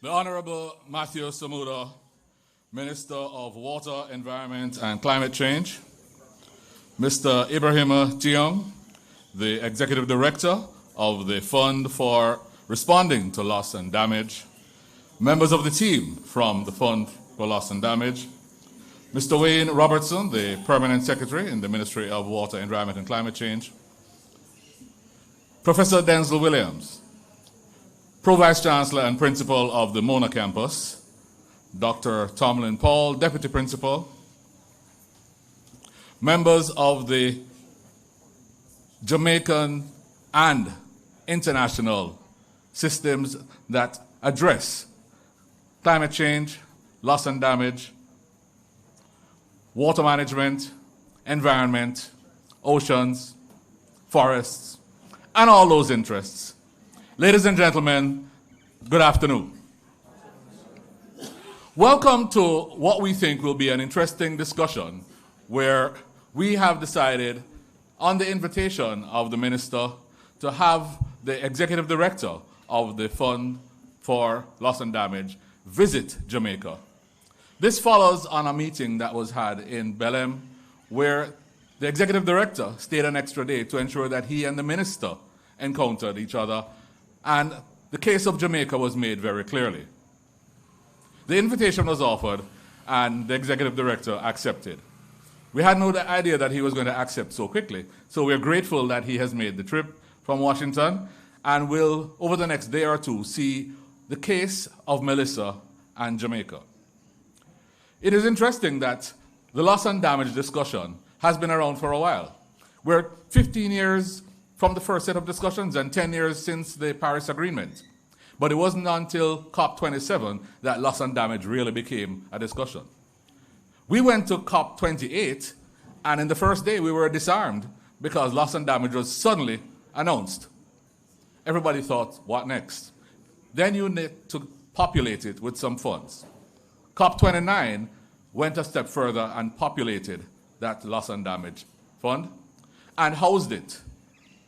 The Honorable Matthew Samuda, Minister of Water, Environment and Climate Change, Mr. Ibrahima Tiong, the Executive Director of the Fund for Responding to Loss and Damage, members of the team from the Fund for Loss and Damage, Mr. Wayne Robertson, the Permanent Secretary in the Ministry of Water, Environment and Climate Change, Professor Denzel Williams, Pro-Vice Chancellor and Principal of the Mona Campus, Dr. Tomlin Paul, Deputy Principal, members of the Jamaican and international systems that address climate change, loss and damage, water management, environment, oceans, forests, and all those interests. Ladies and gentlemen, good afternoon. Welcome to what we think will be an interesting discussion where we have decided, on the invitation of the Minister, to have the Executive Director of the Fund for Loss and Damage visit Jamaica. This follows on a meeting that was had in Belém, where the Executive Director stayed an extra day to ensure that he and the Minister encountered each other, and the case of Jamaica was made very clearly. The invitation was offered, and the Executive Director accepted. We had no idea that he was going to accept so quickly, so we're grateful that he has made the trip from Washington, and will, over the next day or two, see the case of Melissa and Jamaica. It is interesting that the loss and damage discussion has been around for a while. We're 15 years from the first set of discussions and 10 years since the Paris Agreement. But it wasn't until COP27 that loss and damage really became a discussion. We went to COP28, and in the first day we were disarmed because loss and damage was suddenly announced. Everybody thought, what next? Then you need to populate it with some funds. COP29 went a step further and populated that loss and damage fund and housed it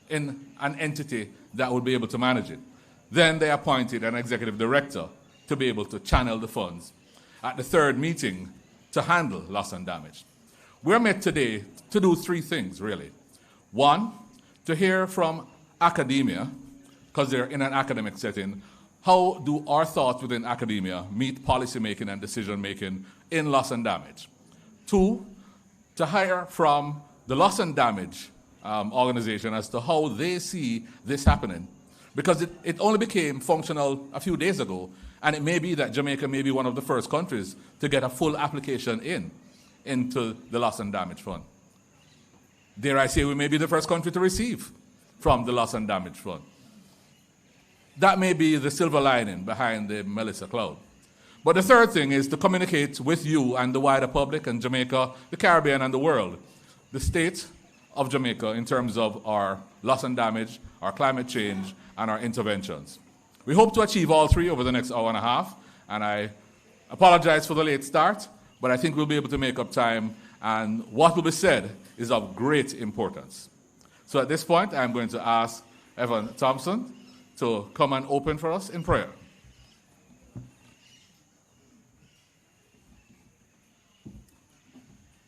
in an entity that would be able to manage it. Then they appointed an executive director to be able to channel the funds at the third meeting to handle loss and damage. We're met today to do three things, really. One, to hear from academia, because they're in an academic setting, how do our thoughts within academia meet policy making and decision making in loss and damage? Two, to hear from the loss and damage organization as to how they see this happening. Because it only became functional a few days ago, and it may be that Jamaica may be one of the first countries to get a full application into the loss and damage fund. Dare I say we may be the first country to receive from the loss and damage fund. That may be the silver lining behind the Melissa cloud. But the third thing is to communicate with you and the wider public and Jamaica, the Caribbean and the world, the state of Jamaica in terms of our loss and damage, our climate change, and our interventions. We hope to achieve all three over the next hour and a half, and I apologize for the late start, but I think we'll be able to make up time, and what will be said is of great importance. So at this point, I'm going to ask Evan Thompson to come and open for us in prayer.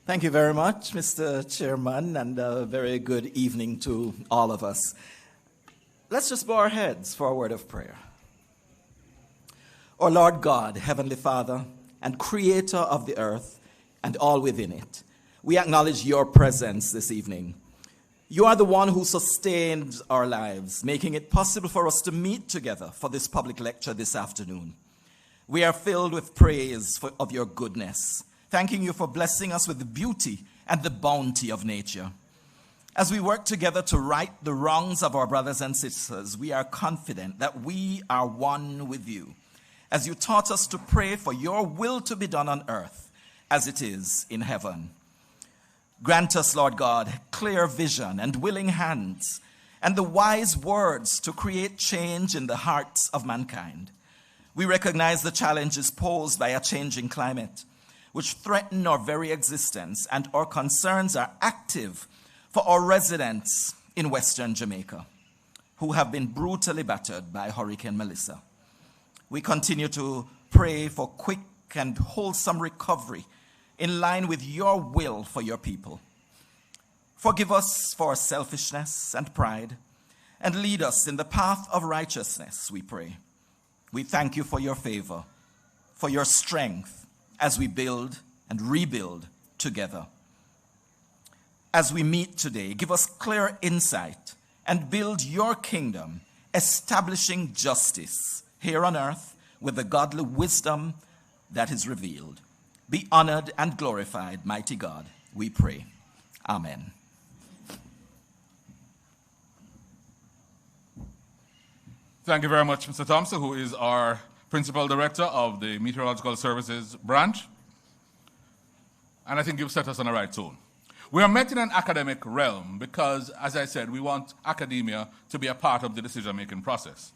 Thank you very much, Mr. Chairman, and a very good evening to all of us. Let's just bow our heads for a word of prayer. O Lord God, Heavenly Father, and Creator of the earth and all within it, we acknowledge your presence this evening. You are the one who sustained our lives, making it possible for us to meet together for this public lecture this afternoon. We are filled with praise of your goodness, thanking you for blessing us with the beauty and the bounty of nature. As we work together to right the wrongs of our brothers and sisters, we are confident that we are one with you, as you taught us to pray for your will to be done on earth as it is in heaven. Grant us, Lord God, clear vision and willing hands, and the wise words to create change in the hearts of mankind. We recognize the challenges posed by a changing climate, which threaten our very existence, and our concerns are active for our residents in Western Jamaica, who have been brutally battered by Hurricane Melissa. We continue to pray for quick and wholesome recovery in line with your will for your people. Forgive us for our selfishness and pride, and lead us in the path of righteousness, we pray. We thank you for your favor, for your strength as we build and rebuild together. As we meet today, give us clear insight and build your kingdom, establishing justice here on earth with the godly wisdom that is revealed. Be honored and glorified, mighty God, we pray. Amen. Thank you very much, Mr. Thompson, who is our Principal Director of the Meteorological Services branch. And I think you've set us on the right tone. We are met in an academic realm because, as I said, we want academia to be a part of the decision-making process.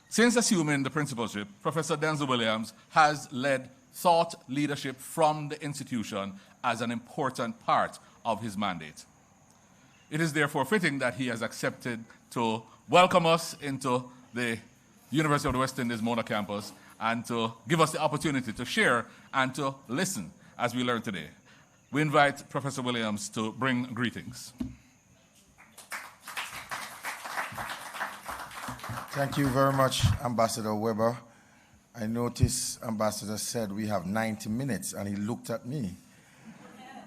Since assuming the principalship, Professor Denzel Williams has led thought leadership from the institution as an important part of his mandate. It is therefore fitting that he has accepted to welcome us into the University of the West Indies Mona campus and to give us the opportunity to share and to listen as we learn today. We invite Professor Williams to bring greetings. Thank you very much, Ambassador Weber. I noticed Ambassador said we have 90 minutes, and he looked at me.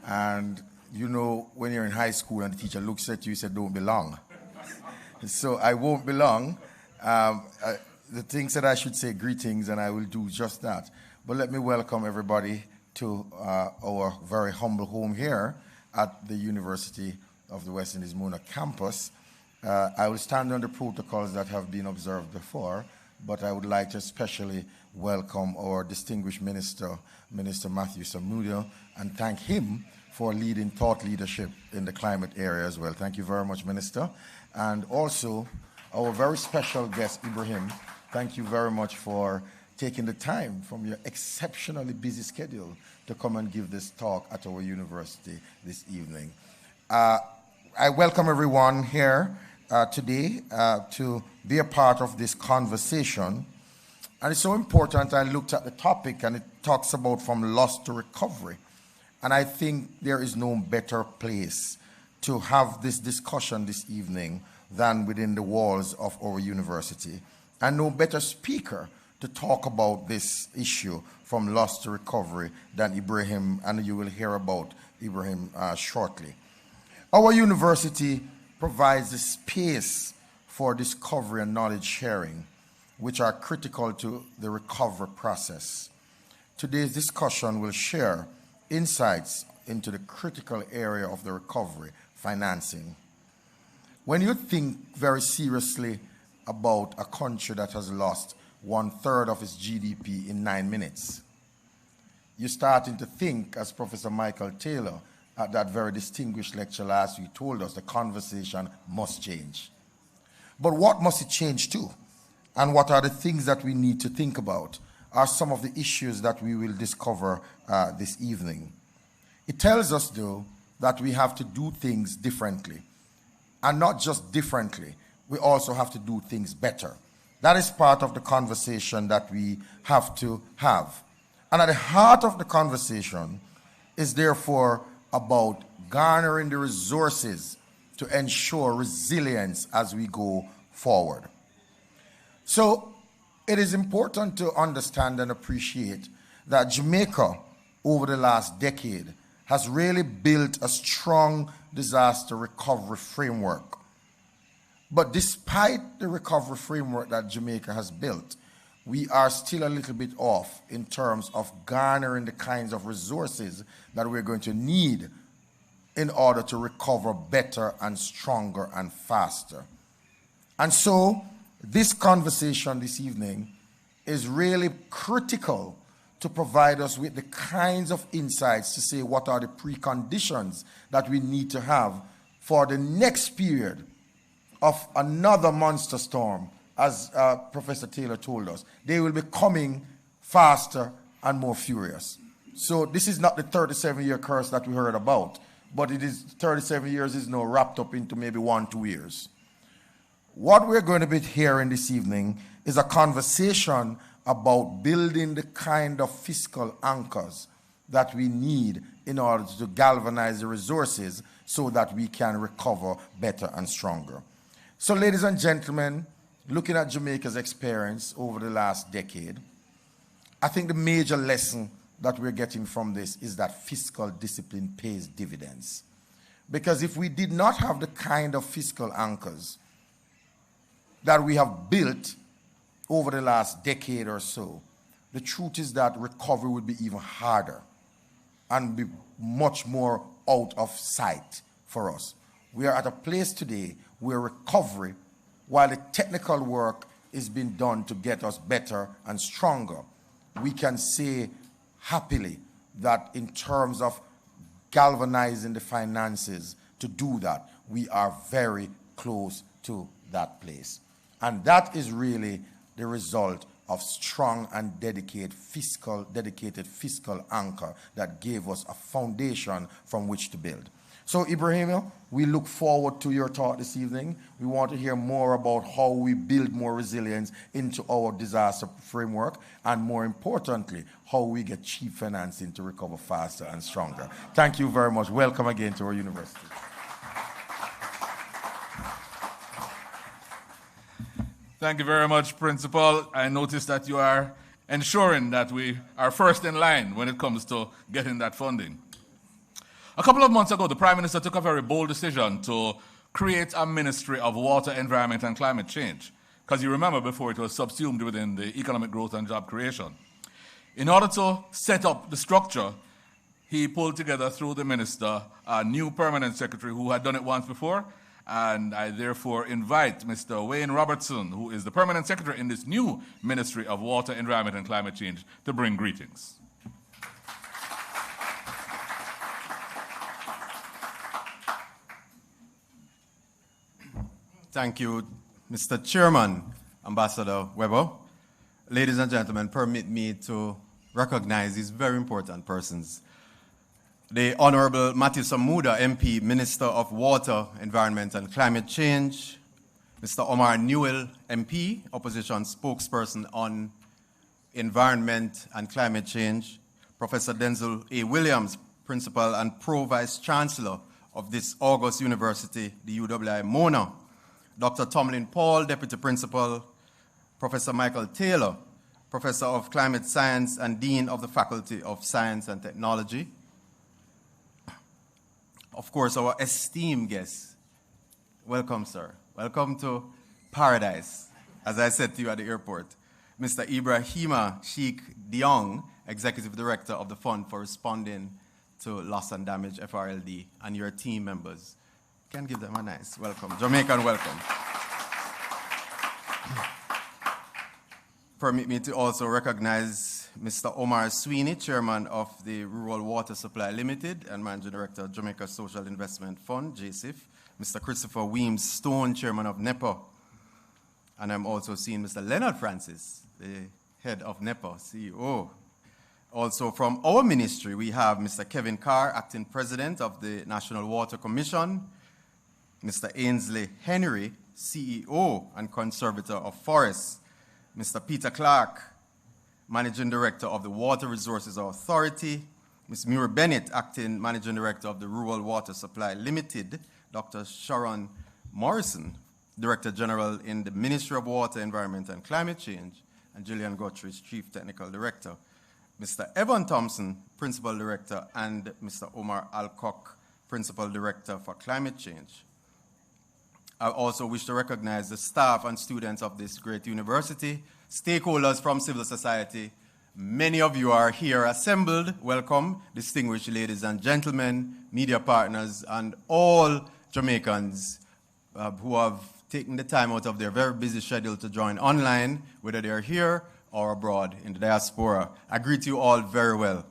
And you know, when you're in high school and the teacher looks at you, he said, don't be long. So I won't be long. The thing said I should say greetings, and I will do just that. But let me welcome everybody to our very humble home here at the University of the West Indies Mona campus. I will stand on the protocols that have been observed before, but I would like to especially welcome our distinguished minister, Minister Matthew Samuda, and thank him for leading thought leadership in the climate area as well. Thank you very much, Minister. And also, our very special guest, Ibrahim, thank you very much for taking the time from your exceptionally busy schedule to come and give this talk at our university this evening. I welcome everyone here today to be a part of this conversation. And it's so important. I looked at the topic, and it talks about from loss to recovery. And I think there is no better place to have this discussion this evening than within the walls of our university. And no better speaker to talk about this issue from loss to recovery than Ibrahim, and you will hear about Ibrahim shortly. Our university provides the space for discovery and knowledge sharing, which are critical to the recovery process. Today's discussion will share insights into the critical area of the recovery, financing. When you think very seriously about a country that has lost 1/3 of its GDP in 9 minutes, you're starting to think, as Professor Michael Taylor at that very distinguished lecture last week told us, the conversation must change. But what must it change to? And what are the things that we need to think about are some of the issues that we will discover this evening. It tells us, though, that we have to do things differently. And not just differently, we also have to do things better. That is part of the conversation that we have to have. And at the heart of the conversation is therefore about garnering the resources to ensure resilience as we go forward. So it is important to understand and appreciate that Jamaica, over the last decade, has really built a strong disaster recovery framework. But despite the recovery framework that Jamaica has built, we are still a little bit off in terms of garnering the kinds of resources that we're going to need in order to recover better and stronger and faster. And so this conversation this evening is really critical to provide us with the kinds of insights to say what are the preconditions that we need to have for the next period of another monster storm, as Professor Taylor told us. They will be coming faster and more furious. So this is not the 37-year curse that we heard about, but it is 37 years is now wrapped up into maybe 1-2 years. What we're going to be hearing this evening is a conversation about building the kind of fiscal anchors that we need in order to galvanize the resources so that we can recover better and stronger. So, ladies and gentlemen, looking at Jamaica's experience over the last decade, I think the major lesson that we're getting from this is that fiscal discipline pays dividends. Because if we did not have the kind of fiscal anchors that we have built over the last decade or so, the truth is that recovery would be even harder and be much more out of sight for us. We are at a place today where recovery, while the technical work is being done to get us better and stronger, we can say happily that in terms of galvanizing the finances to do that, we are very close to that place. And that is really the result of strong and dedicated fiscal anchor that gave us a foundation from which to build. So, Ibrahim, we look forward to your talk this evening. We want to hear more about how we build more resilience into our disaster framework, and more importantly, how we get cheap financing to recover faster and stronger. Thank you very much. Welcome again to our university. Thank you very much, Principal. I noticed that you are ensuring that we are first in line when it comes to getting that funding. A couple of months ago, the Prime Minister took a very bold decision to create a Ministry of Water, Environment and Climate Change, because you remember before it was subsumed within the Economic Growth and Job Creation. In order to set up the structure, he pulled together through the Minister a new permanent secretary who had done it once before, and I therefore invite Mr. Wayne Robertson, who is the permanent secretary in this new Ministry of Water, Environment and Climate Change, to bring greetings. Thank you, Mr. Chairman, Ambassador Weber. Ladies and gentlemen, permit me to recognize these very important persons. The Honorable Matthew Samuda, MP, Minister of Water, Environment and Climate Change. Mr. Omar Newell, MP, Opposition Spokesperson on Environment and Climate Change. Professor Denzel A. Williams, Principal and Pro-Vice Chancellor of this August University, the UWI Mona. Dr. Tomlin Paul, Deputy Principal. Professor Michael Taylor, Professor of Climate Science and Dean of the Faculty of Science and Technology. Of course, our esteemed guests. Welcome, sir. Welcome to paradise, as I said to you at the airport. Mr. Ibrahima Sheikh Diong, Executive Director of the Fund for Responding to Loss and Damage, FRLD, and your team members. Can give them a nice welcome. Jamaican welcome. Permit me to also recognize Mr. Omar Sweeney, Chairman of the Rural Water Supply Limited and Managing Director of Jamaica Social Investment Fund, JISTV. Mr. Christopher Weems Stone, Chairman of NEPA. And I'm also seeing Mr. Leonard Francis, the head of NEPA, CEO. Also from our ministry, we have Mr. Kevin Carr, Acting President of the National Water Commission. Mr. Ainsley Henry, CEO and Conservator of Forests. Mr. Peter Clark, Managing Director of the Water Resources Authority. Ms. Mira Bennett, Acting Managing Director of the Rural Water Supply Limited. Dr. Sharon Morrison, Director General in the Ministry of Water, Environment and Climate Change. And Gillian Guthrie, Chief Technical Director. Mr. Evan Thompson, Principal Director, and Mr. Omar Alcock, Principal Director for Climate Change. I also wish to recognize the staff and students of this great university, stakeholders from civil society. Many of you are here assembled. Welcome, distinguished ladies and gentlemen, media partners, and all Jamaicans who have taken the time out of their very busy schedule to join online, whether they're here or abroad in the diaspora. I greet you all very well.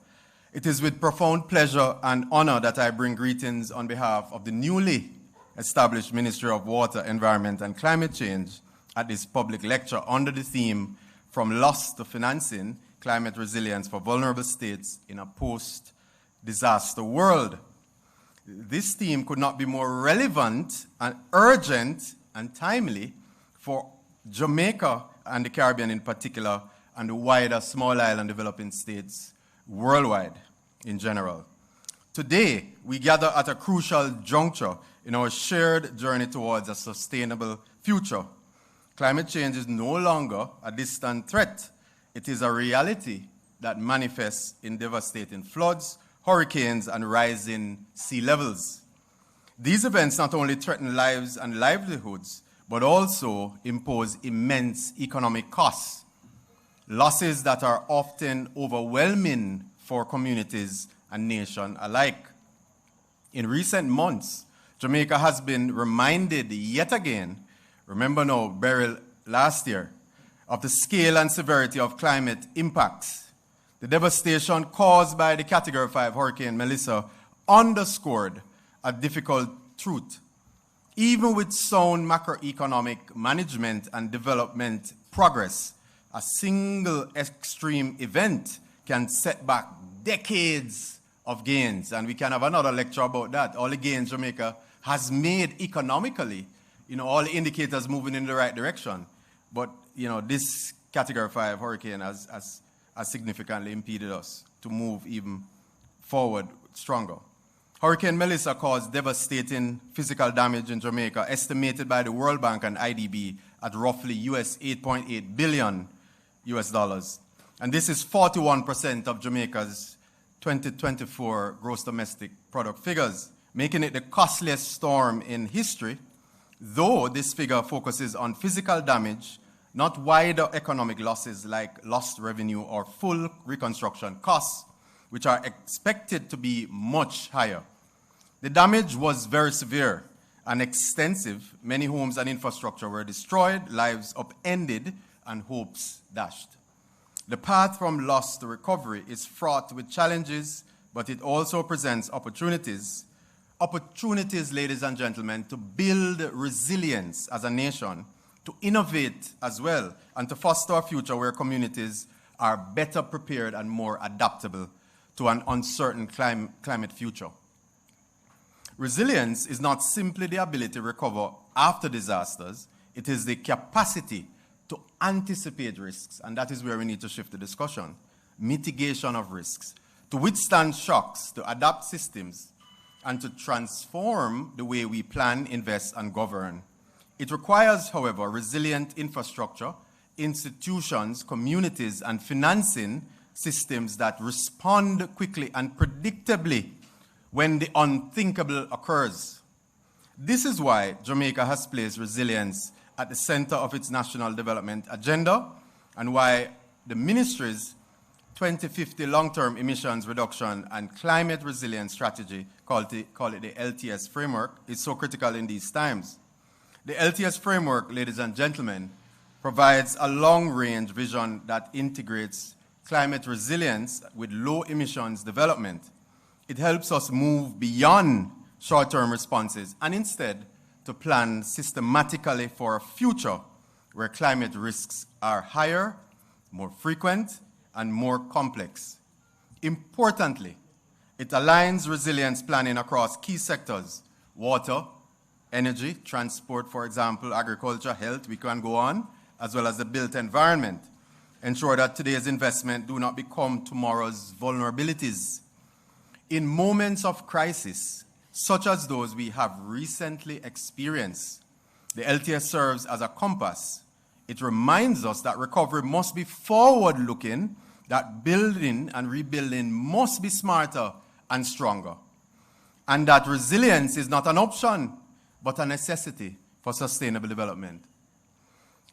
It is with profound pleasure and honor that I bring greetings on behalf of the newly established Ministry of Water, Environment and Climate Change at this public lecture under the theme From Loss to Financing, Climate Resilience for Vulnerable States in a Post-Disaster World. This theme could not be more relevant and urgent and timely for Jamaica and the Caribbean in particular and the wider small island developing states worldwide in general. Today, we gather at a crucial juncture in our shared journey towards a sustainable future. Climate change is no longer a distant threat. It is a reality that manifests in devastating floods, hurricanes, and rising sea levels. These events not only threaten lives and livelihoods, but also impose immense economic costs, losses that are often overwhelming for communities and nations alike. In recent months, Jamaica has been reminded yet again, remember now, Beryl last year, of the scale and severity of climate impacts. The devastation caused by the Category 5 Hurricane Melissa underscored a difficult truth. Even with sound macroeconomic management and development progress, a single extreme event can set back decades of gains. And we can have another lecture about that. All the gains Jamaica has made economically, all the indicators moving in the right direction. But, this Category 5 hurricane has significantly impeded us to move even forward stronger. Hurricane Melissa caused devastating physical damage in Jamaica, estimated by the World Bank and IDB at roughly $8.8 billion. And this is 41% of Jamaica's 2024 gross domestic product figures, making it the costliest storm in history, though this figure focuses on physical damage, not wider economic losses like lost revenue or full reconstruction costs, which are expected to be much higher. The damage was very severe and extensive. Many homes and infrastructure were destroyed, lives upended, and hopes dashed. The path from loss to recovery is fraught with challenges, but it also presents opportunities. Opportunities, ladies and gentlemen, to build resilience as a nation, to innovate as well, and to foster a future where communities are better prepared and more adaptable to an uncertain climate future. Resilience is not simply the ability to recover after disasters, it is the capacity to anticipate risks, and that is where we need to shift the discussion. Mitigation of risks, to withstand shocks, to adapt systems, and to transform the way we plan, invest, and govern. It requires, however, resilient infrastructure, institutions, communities, and financing systems that respond quickly and predictably when the unthinkable occurs. This is why Jamaica has placed resilience at the center of its national development agenda, and why the ministry's 2050 long-term emissions reduction and climate resilience strategy, call it the LTS framework, is so critical in these times. The LTS framework, ladies and gentlemen, provides a long-range vision that integrates climate resilience with low emissions development. It helps us move beyond short-term responses and instead to plan systematically for a future where climate risks are higher, more frequent, and more complex. Importantly, it aligns resilience planning across key sectors: water, energy, transport, for example, agriculture, health, we can go on, as well as the built environment. Ensure that today's investment do not become tomorrow's vulnerabilities. In moments of crisis, such as those we have recently experienced, the LTS serves as a compass. It reminds us that recovery must be forward-looking, that building and rebuilding must be smarter and stronger, and that resilience is not an option, but a necessity for sustainable development.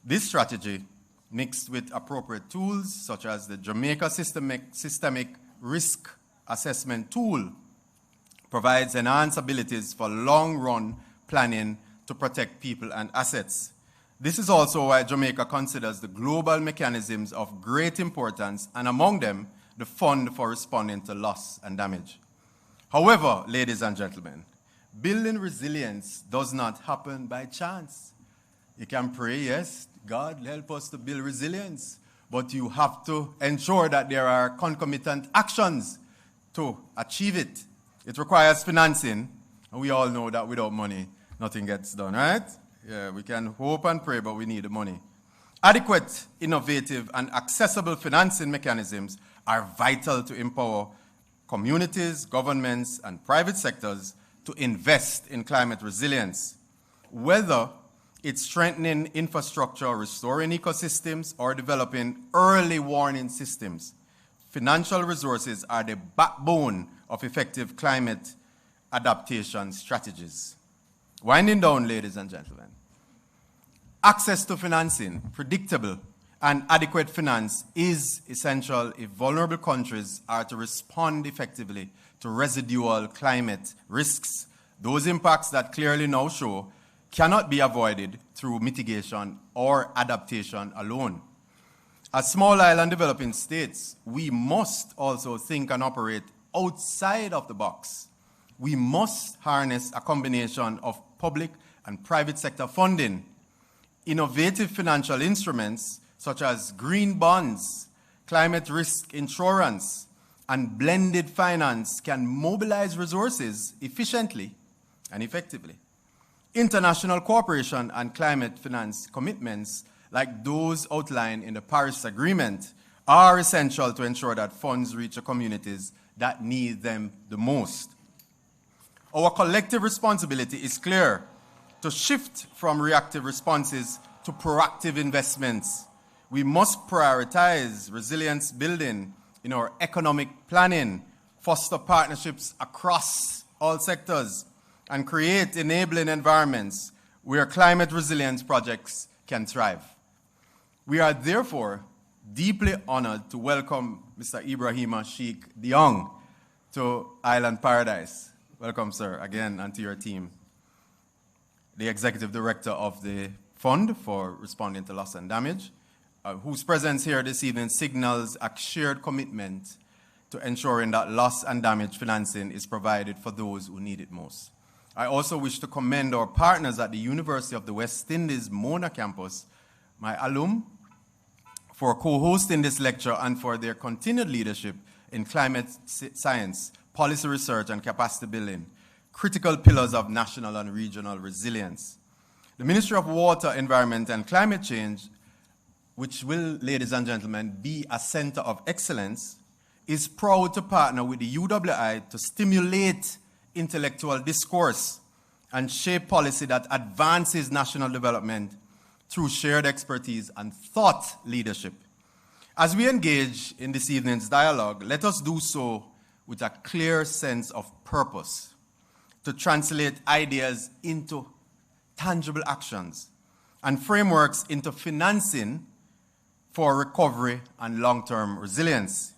This strategy, mixed with appropriate tools such as the Jamaica Systemic Risk Assessment Tool, provides enhanced abilities for long-run planning to protect people and assets. This is also why Jamaica considers the global mechanisms of great importance, and among them, the Fund for Responding to Loss and Damage. However, ladies and gentlemen, building resilience does not happen by chance. You can pray, yes, God help us to build resilience, but you have to ensure that there are concomitant actions to achieve it. It requires financing, and we all know that without money, nothing gets done, right? Yeah, we can hope and pray, but we need the money. Adequate, innovative, and accessible financing mechanisms are vital to empower communities, governments, and private sectors to invest in climate resilience, whether it's strengthening infrastructure, restoring ecosystems, or developing early warning systems. Financial resources are the backbone of effective climate adaptation strategies. Winding down, ladies and gentlemen, access to financing, predictable and adequate finance is essential if vulnerable countries are to respond effectively to residual climate risks. Those impacts that clearly now show cannot be avoided through mitigation or adaptation alone. As small island developing states, we must also think and operate outside of the box. We must harness a combination of public and private sector funding. Innovative financial instruments such as green bonds, climate risk insurance, and blended finance can mobilize resources efficiently and effectively. International cooperation and climate finance commitments like those outlined in the Paris Agreement are essential to ensure that funds reach the communities that need them the most. Our collective responsibility is clear: to shift from reactive responses to proactive investments. We must prioritize resilience building in our economic planning, foster partnerships across all sectors, and create enabling environments where climate resilience projects can thrive. We are therefore deeply honored to welcome Mr. Ibrahima Sheikh Diong to Island Paradise. Welcome, sir, again, and to your team. The Executive Director of the Fund for Responding to Loss and Damage, whose presence here this evening signals a shared commitment to ensuring that loss and damage financing is provided for those who need it most. I also wish to commend our partners at the University of the West Indies Mona campus, my alum, for co-hosting this lecture and for their continued leadership in climate science, policy research, and capacity building, critical pillars of national and regional resilience. The Ministry of Water, Environment, and Climate Change, which will, ladies and gentlemen, be a center of excellence, is proud to partner with the UWI to stimulate intellectual discourse and shape policy that advances national development through shared expertise and thought leadership. As we engage in this evening's dialogue, let us do so with a clear sense of purpose, to translate ideas into tangible actions and frameworks into financing for recovery and long-term resilience.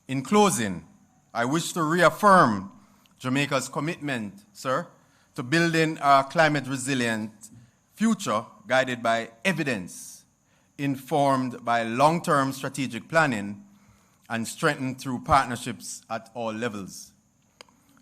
In closing, I wish to reaffirm Jamaica's commitment, sir, to building a climate-resilient future guided by evidence, informed by long-term strategic planning, and strengthened through partnerships at all levels.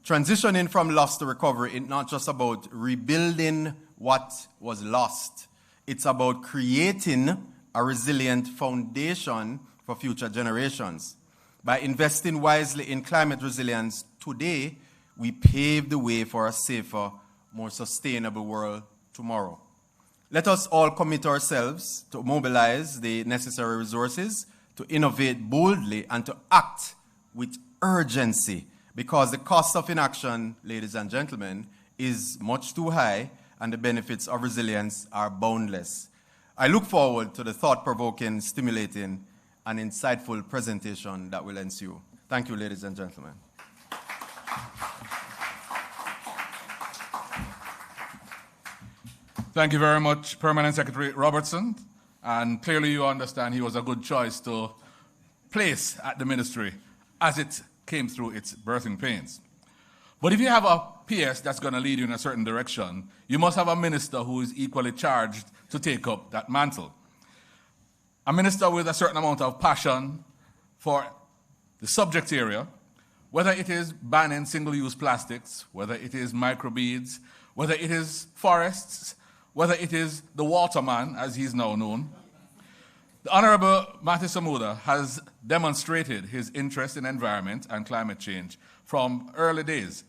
Transitioning from loss to recovery is not just about rebuilding what was lost. It's about creating a resilient foundation for future generations. By investing wisely in climate resilience today, we pave the way for a safer, more sustainable world tomorrow. Let us all commit ourselves to mobilize the necessary resources, to innovate boldly, and to act with urgency, because the cost of inaction, ladies and gentlemen, is much too high, and the benefits of resilience are boundless. I look forward to the thought-provoking, stimulating, and insightful presentation that will ensue. Thank you, ladies and gentlemen. Thank you very much, Permanent Secretary Robertson. And clearly you understand he was a good choice to place at the ministry as it came through its birthing pains. But if you have a PS that's going to lead you in a certain direction, you must have a minister who is equally charged to take up that mantle. A minister with a certain amount of passion for the subject area, whether it is banning single-use plastics, whether it is microbeads, whether it is forests, whether it is the waterman, as he's now known. The Honorable Matthew Samuda has demonstrated his interest in environment and climate change from early days.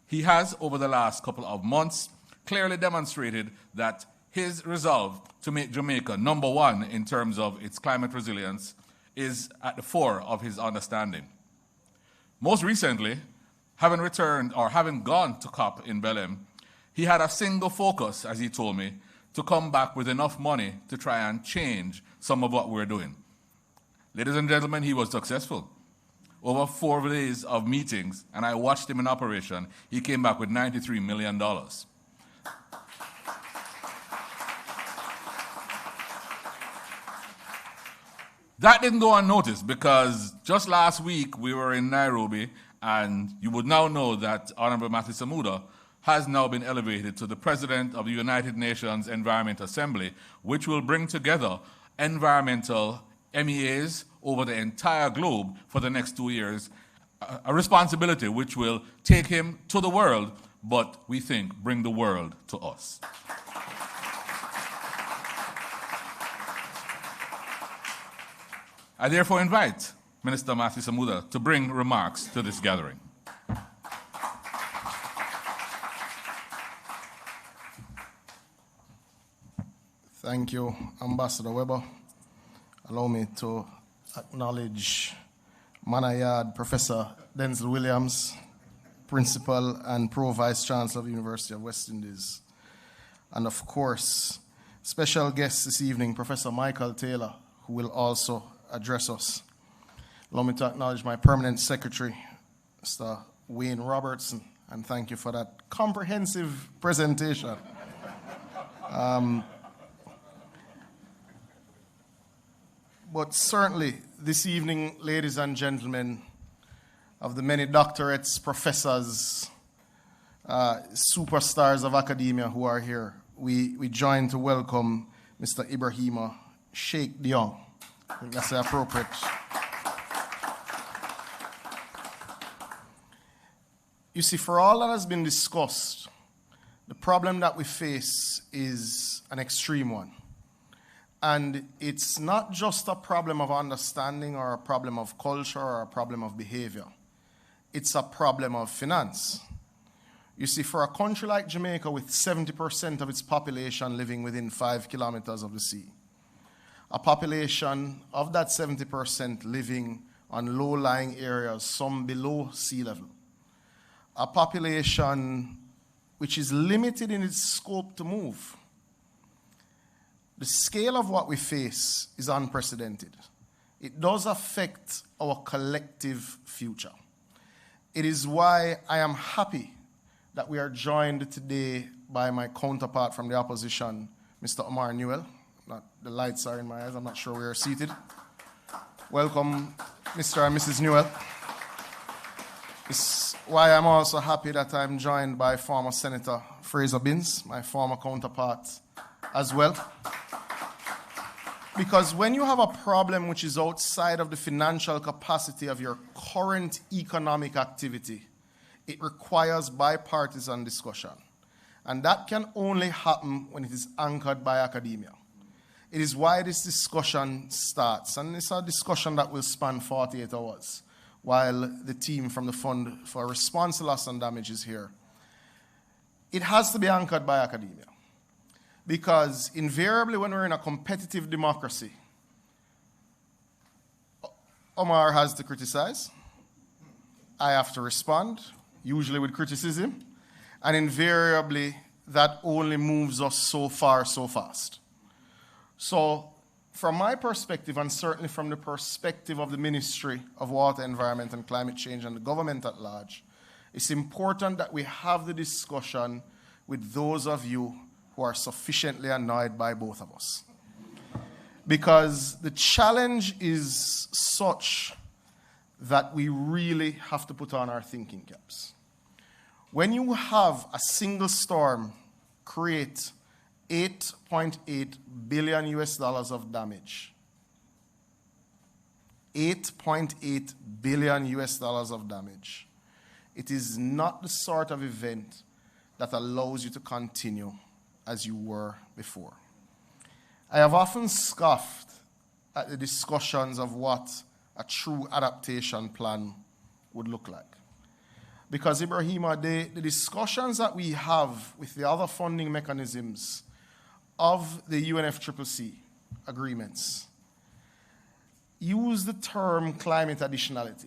He has, over the last couple of months, clearly demonstrated that his resolve to make Jamaica number one in terms of its climate resilience is at the fore of his understanding. Most recently, having returned or having gone to COP in Belém, he had a single focus, as he told me, to come back with enough money to try and change some of what we're doing. Ladies and gentlemen, he was successful. Over 4 days of meetings, and I watched him in operation, he came back with $93 million. That didn't go unnoticed because just last week we were in Nairobi, and you would now know that Honorable Matthew Samuda has now been elevated to the President of the United Nations Environment Assembly, which will bring together environmental MEAs over the entire globe for the next 2 years, a responsibility which will take him to the world, but we think bring the world to us. I therefore invite Minister Matthew Samuda to bring remarks to this gathering. Thank you, Ambassador Weber. Allow me to acknowledge Manayard Professor Denzel Williams, Principal and Pro Vice Chancellor of the University of West Indies. And of course, special guest this evening, Professor Michael Taylor, who will also address us. Allow me to acknowledge my permanent secretary, Mr. Wayne Robertson, and thank you for that comprehensive presentation. But certainly, this evening, ladies and gentlemen, of the many doctorates, professors, superstars of academia who are here, we join to welcome Mr. Ibrahima Sheikh Diong. I think that's appropriate. You see, for all that has been discussed, the problem that we face is an extreme one. And it's not just a problem of understanding or a problem of culture or a problem of behavior. It's a problem of finance. You see, for a country like Jamaica with 70% of its population living within 5 kilometers of the sea, a population of that 70% living on low-lying areas, some below sea level, a population which is limited in its scope to move. The scale of what we face is unprecedented. It does affect our collective future. It is why I am happy that we are joined today by my counterpart from the opposition, Mr. Omar Newell. The lights are in my eyes. I'm not sure where you're seated. Welcome, Mr. and Mrs. Newell. It's why I'm also happy that I'm joined by former Senator Fraser Binns, my former counterpart as well. Because when you have a problem which is outside of the financial capacity of your current economic activity, it requires bipartisan discussion. And that can only happen when it is anchored by academia. It is why this discussion starts. And it's a discussion that will span 48 hours while the team from the Fund for Response to Loss and Damage is here. It has to be anchored by academia. Because invariably when we're in a competitive democracy, Omar has to criticize, I have to respond, usually with criticism, and invariably that only moves us so far, so fast. So from my perspective, and certainly from the perspective of the Ministry of Water, Environment and Climate Change and the government at large, it's important that we have the discussion with those of you who are sufficiently annoyed by both of us. Because the challenge is such that we really have to put on our thinking caps. When you have a single storm create $8.8 billion of damage, $8.8 billion of damage, it is not the sort of event that allows you to continue as you were before. I have often scoffed at the discussions of what a true adaptation plan would look like. Because, Ibrahima, the discussions that we have with the other funding mechanisms of the UNFCCC agreements use the term climate additionality,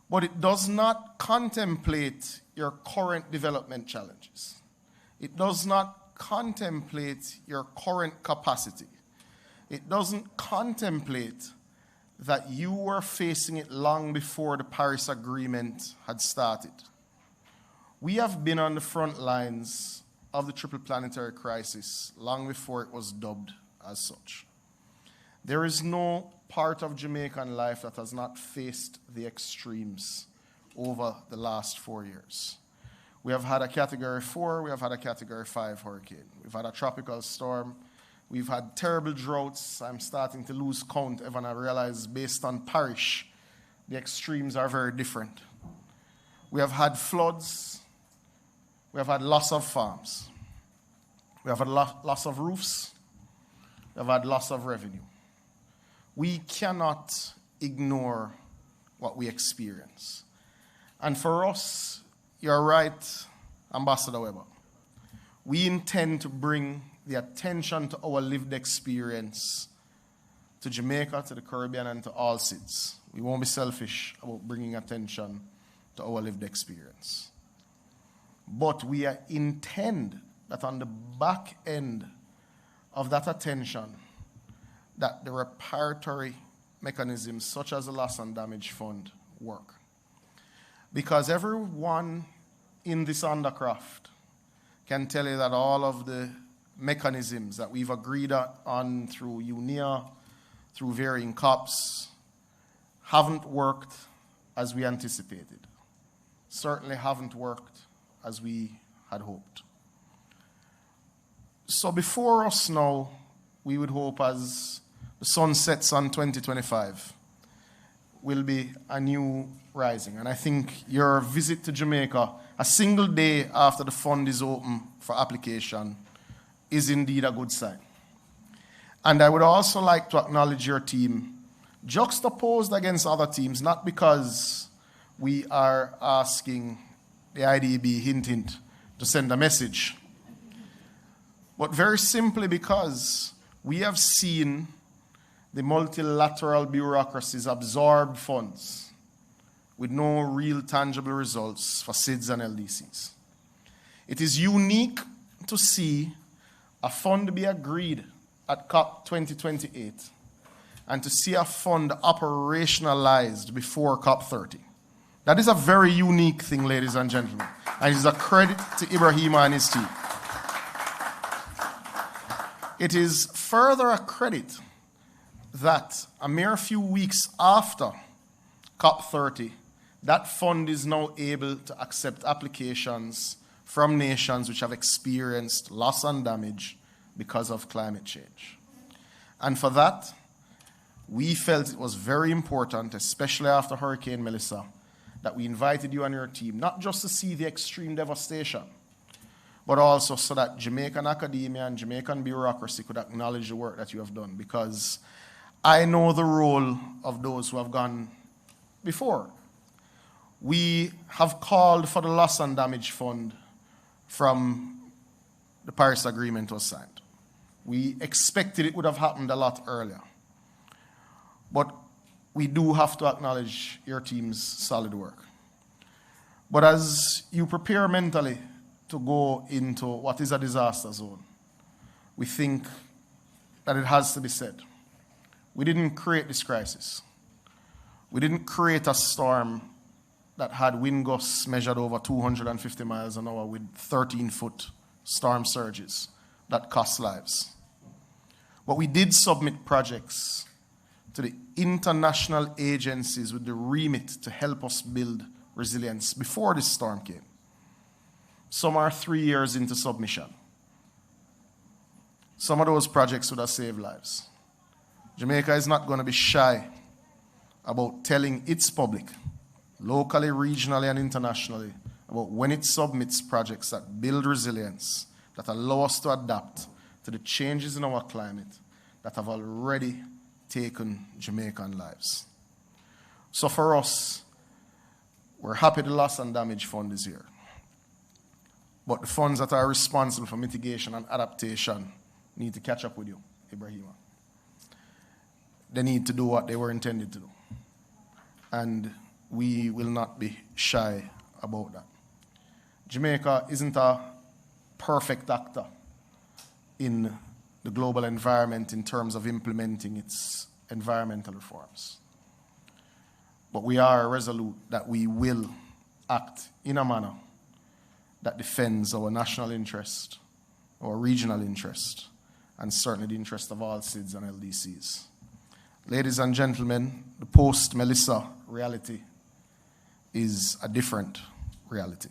but it does not contemplate your current development challenges. It does not contemplate your current capacity. It doesn't contemplate that you were facing it long before the Paris Agreement had started. We have been on the front lines of the triple planetary crisis long before it was dubbed as such. There is no part of Jamaican life that has not faced the extremes over the last 4 years. We have had a Category 4, we have had a Category 5 hurricane. We've had a tropical storm. We've had terrible droughts. I'm starting to lose count, Evan. I realize based on parish, the extremes are very different. We have had floods. We have had loss of farms. We have had loss of roofs. We have had loss of revenue. We cannot ignore what we experience. And for us, you're right, Ambassador Weber. We intend to bring the attention to our lived experience to Jamaica, to the Caribbean, and to all SIDS. We won't be selfish about bringing attention to our lived experience. But we intend that on the back end of that attention, that the reparatory mechanisms such as the Loss and Damage Fund work. Because everyone in this undercraft can tell you that all of the mechanisms that we've agreed on through UNIA, through varying COPs, haven't worked as we anticipated. Certainly haven't worked as we had hoped. So before us now, we would hope as the sun sets on 2025, will be a new rising. And I think your visit to Jamaica, a single day after the fund is open for application, is indeed a good sign. And I would also like to acknowledge your team, juxtaposed against other teams, not because we are asking the IDB, hint, hint, to send a message, but very simply because we have seen the multilateral bureaucracies absorb funds with no real tangible results for SIDS and LDCs. It is unique to see a fund be agreed at COP 2028 and to see a fund operationalized before COP 30. That is a very unique thing, ladies and gentlemen, and it is a credit to Ibrahima and his team. It is further a credit that a mere few weeks after COP 30, that fund is now able to accept applications from nations which have experienced loss and damage because of climate change. And for that, we felt it was very important, especially after Hurricane Melissa, that we invited you and your team, not just to see the extreme devastation, but also so that Jamaican academia and Jamaican bureaucracy could acknowledge the work that you have done, because I know the role of those who have gone before. We have called for the Loss and Damage Fund from the Paris Agreement was signed. We expected it would have happened a lot earlier. But we do have to acknowledge your team's solid work. But as you prepare mentally to go into what is a disaster zone, we think that it has to be said. We didn't create this crisis. We didn't create a storm that had wind gusts measured over 250 miles an hour with 13-foot storm surges that cost lives. But we did submit projects to the international agencies with the remit to help us build resilience before this storm came. Some are 3 years into submission. Some of those projects would have saved lives. Jamaica is not going to be shy about telling its public, locally, regionally, and internationally, about when it submits projects that build resilience, that allow us to adapt to the changes in our climate that have already taken Jamaican lives. So for us, we're happy the Loss and Damage Fund is here. But the funds that are responsible for mitigation and adaptation need to catch up with you, Ibrahima. They need to do what they were intended to do. And we will not be shy about that. Jamaica isn't a perfect actor in the global environment in terms of implementing its environmental reforms. But we are resolute that we will act in a manner that defends our national interest, our regional interest, and certainly the interest of all SIDS and LDCs. Ladies and gentlemen, the post-Melissa reality is a different reality.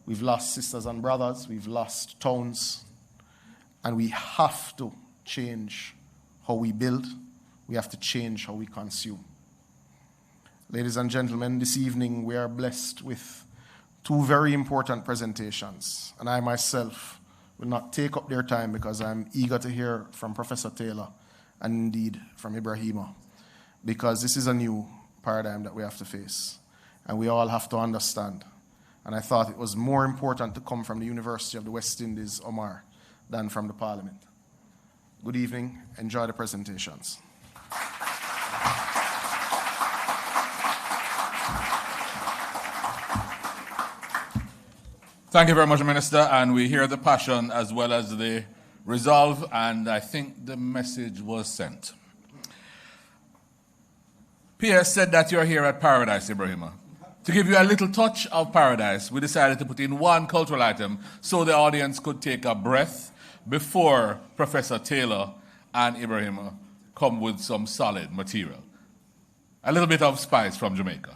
We've lost sisters and brothers, we've lost towns, and we have to change how we build, we have to change how we consume. Ladies and gentlemen, this evening we are blessed with two very important presentations, and I myself will not take up their time because I'm eager to hear from Professor Taylor and indeed from Ibrahima, because this is a new paradigm that we have to face, and we all have to understand. And I thought it was more important to come from the University of the West Indies, Omar, than from the Parliament. Good evening, enjoy the presentations. Thank you very much, Minister, and we hear the passion as well as the resolve, and I think the message was sent. PS said that you're here at Paradise, Ibrahima. To give you a little touch of paradise, we decided to put in one cultural item so the audience could take a breath before Professor Taylor and Ibrahima come with some solid material. A little bit of spice from Jamaica.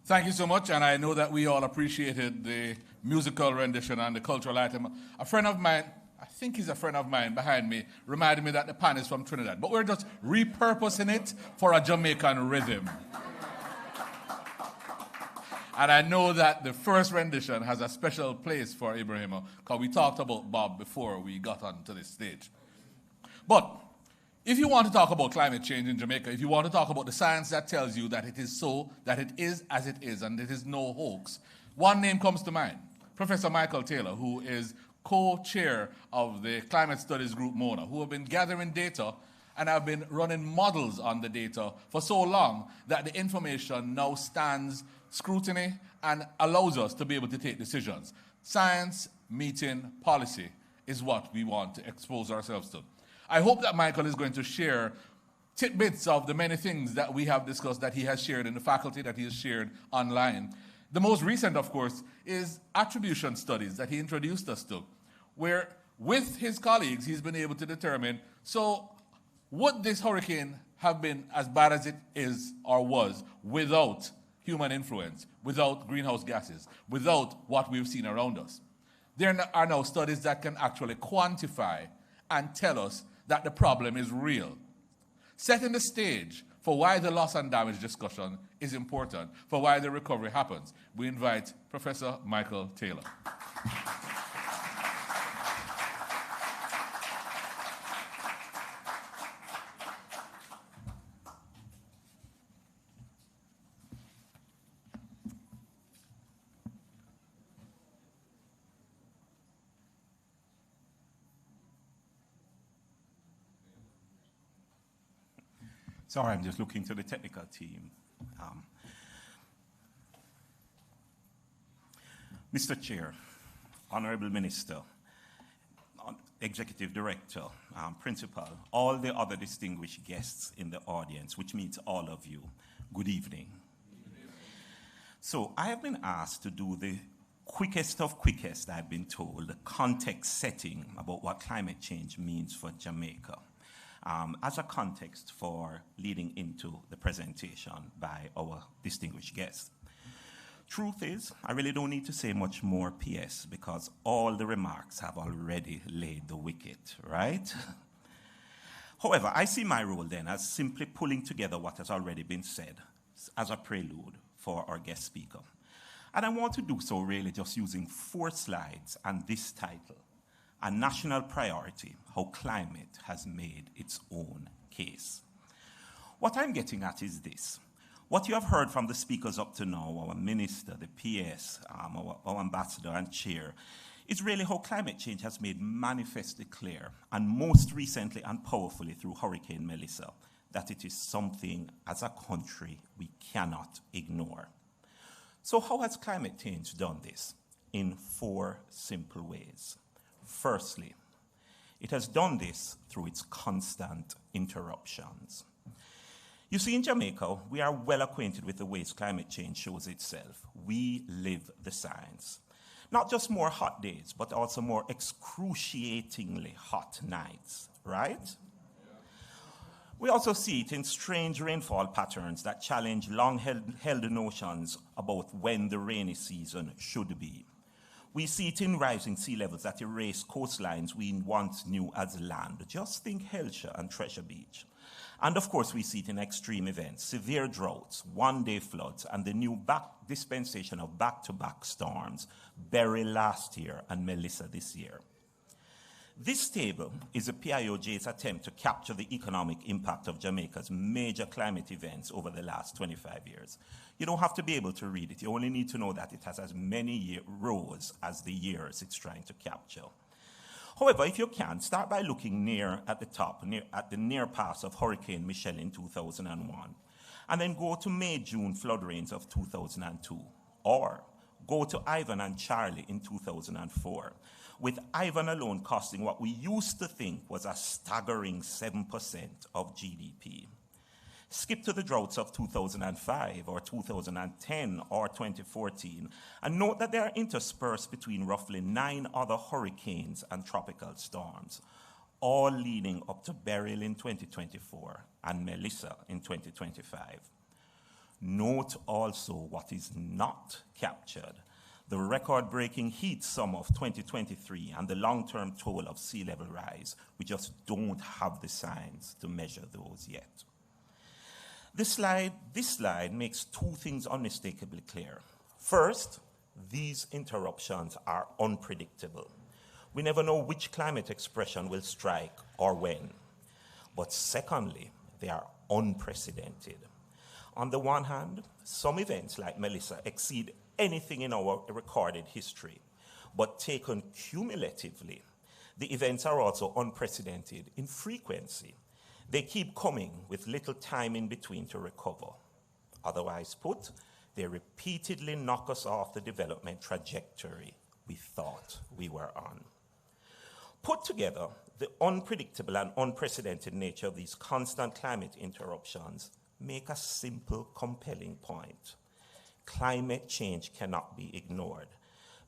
Thank you so much, and I know that we all appreciated the musical rendition and the cultural item. A friend of mine, I think he's a friend of mine behind me, reminded me that the pan is from Trinidad, but we're just repurposing it for a Jamaican rhythm. And I know that the first rendition has a special place for Ibrahim, because we talked about Bob before we got onto this stage. But if you want to talk about climate change in Jamaica, if you want to talk about the science that tells you that it is so, that it is as it is, and it is no hoax, one name comes to mind, Professor Michael Taylor, who is co-chair of the Climate Studies Group, MONA, who have been gathering data and have been running models on the data for so long that the information now stands scrutiny and allows us to be able to take decisions. Science meeting policy is what we want to expose ourselves to. I hope that Michael is going to share tidbits of the many things that we have discussed that he has shared in the faculty, that he has shared online. The most recent, of course, is attribution studies that he introduced us to, where with his colleagues, he's been able to determine, so would this hurricane have been as bad as it is or was without human influence, without greenhouse gases, without what we've seen around us? There are now studies that can actually quantify and tell us that the problem is real, setting the stage for why the loss and damage discussion is important, for why the recovery happens. We invite Professor Michael Taylor. Sorry, I'm just looking to the technical team. Mr. Chair, Honorable Minister, Executive Director, Principal, all the other distinguished guests in the audience, which means all of you, good evening. So I have been asked to do the quickest of quickest, I've been told, the context setting about what climate change means for Jamaica. As a context for leading into the presentation by our distinguished guest. Truth is, I really don't need to say much more PS because all the remarks have already laid the wicket, right? However, I see my role then as simply pulling together what has already been said as a prelude for our guest speaker. And I want to do so really just using 4 slides and this title, A National Priority, How Climate Has Made Its Own Case. What I'm getting at is this. What you have heard from the speakers up to now, our minister, the PS, our ambassador and chair, is really how climate change has made manifestly clear, and most recently and powerfully through Hurricane Melissa, that it is something as a country we cannot ignore. So how has climate change done this? In 4 simple ways. Firstly, it has done this through its constant interruptions. You see, in Jamaica, we are well acquainted with the ways climate change shows itself. We live the science. Not just more hot days, but also more excruciatingly hot nights, right? We also see it in strange rainfall patterns that challenge long-held notions about when the rainy season should be. We see it in rising sea levels that erase coastlines we once knew as land. Just think Hellshire and Treasure Beach. And of course, we see it in extreme events, severe droughts, one-day floods, and the new dispensation of back-to-back storms, Beryl last year and Melissa this year. This table is a PIOJ's attempt to capture the economic impact of Jamaica's major climate events over the last 25 years. You don't have to be able to read it. You only need to know that it has as many rows as the years it's trying to capture. However, if you can, start by looking near at the top, at the near pass of Hurricane Michelle in 2001, and then go to May-June flood rains of 2002, or go to Ivan and Charlie in 2004, with Ivan alone costing what we used to think was a staggering 7% of GDP. Skip to the droughts of 2005 or 2010 or 2014, and note that they are interspersed between roughly 9 other hurricanes and tropical storms, all leading up to Beryl in 2024 and Melissa in 2025. Note also what is not captured: the record-breaking heat summer of 2023 and the long-term toll of sea level rise. We just don't have the science to measure those yet. This slide makes two things unmistakably clear. First, these interruptions are unpredictable. We never know which climate expression will strike or when. But secondly, they are unprecedented. On the one hand, some events like Melissa exceed anything in our recorded history. But taken cumulatively, the events are also unprecedented in frequency. They keep coming with little time in between to recover. Otherwise put, they repeatedly knock us off the development trajectory we thought we were on. Put together, the unpredictable and unprecedented nature of these constant climate interruptions make a simple, compelling point. Climate change cannot be ignored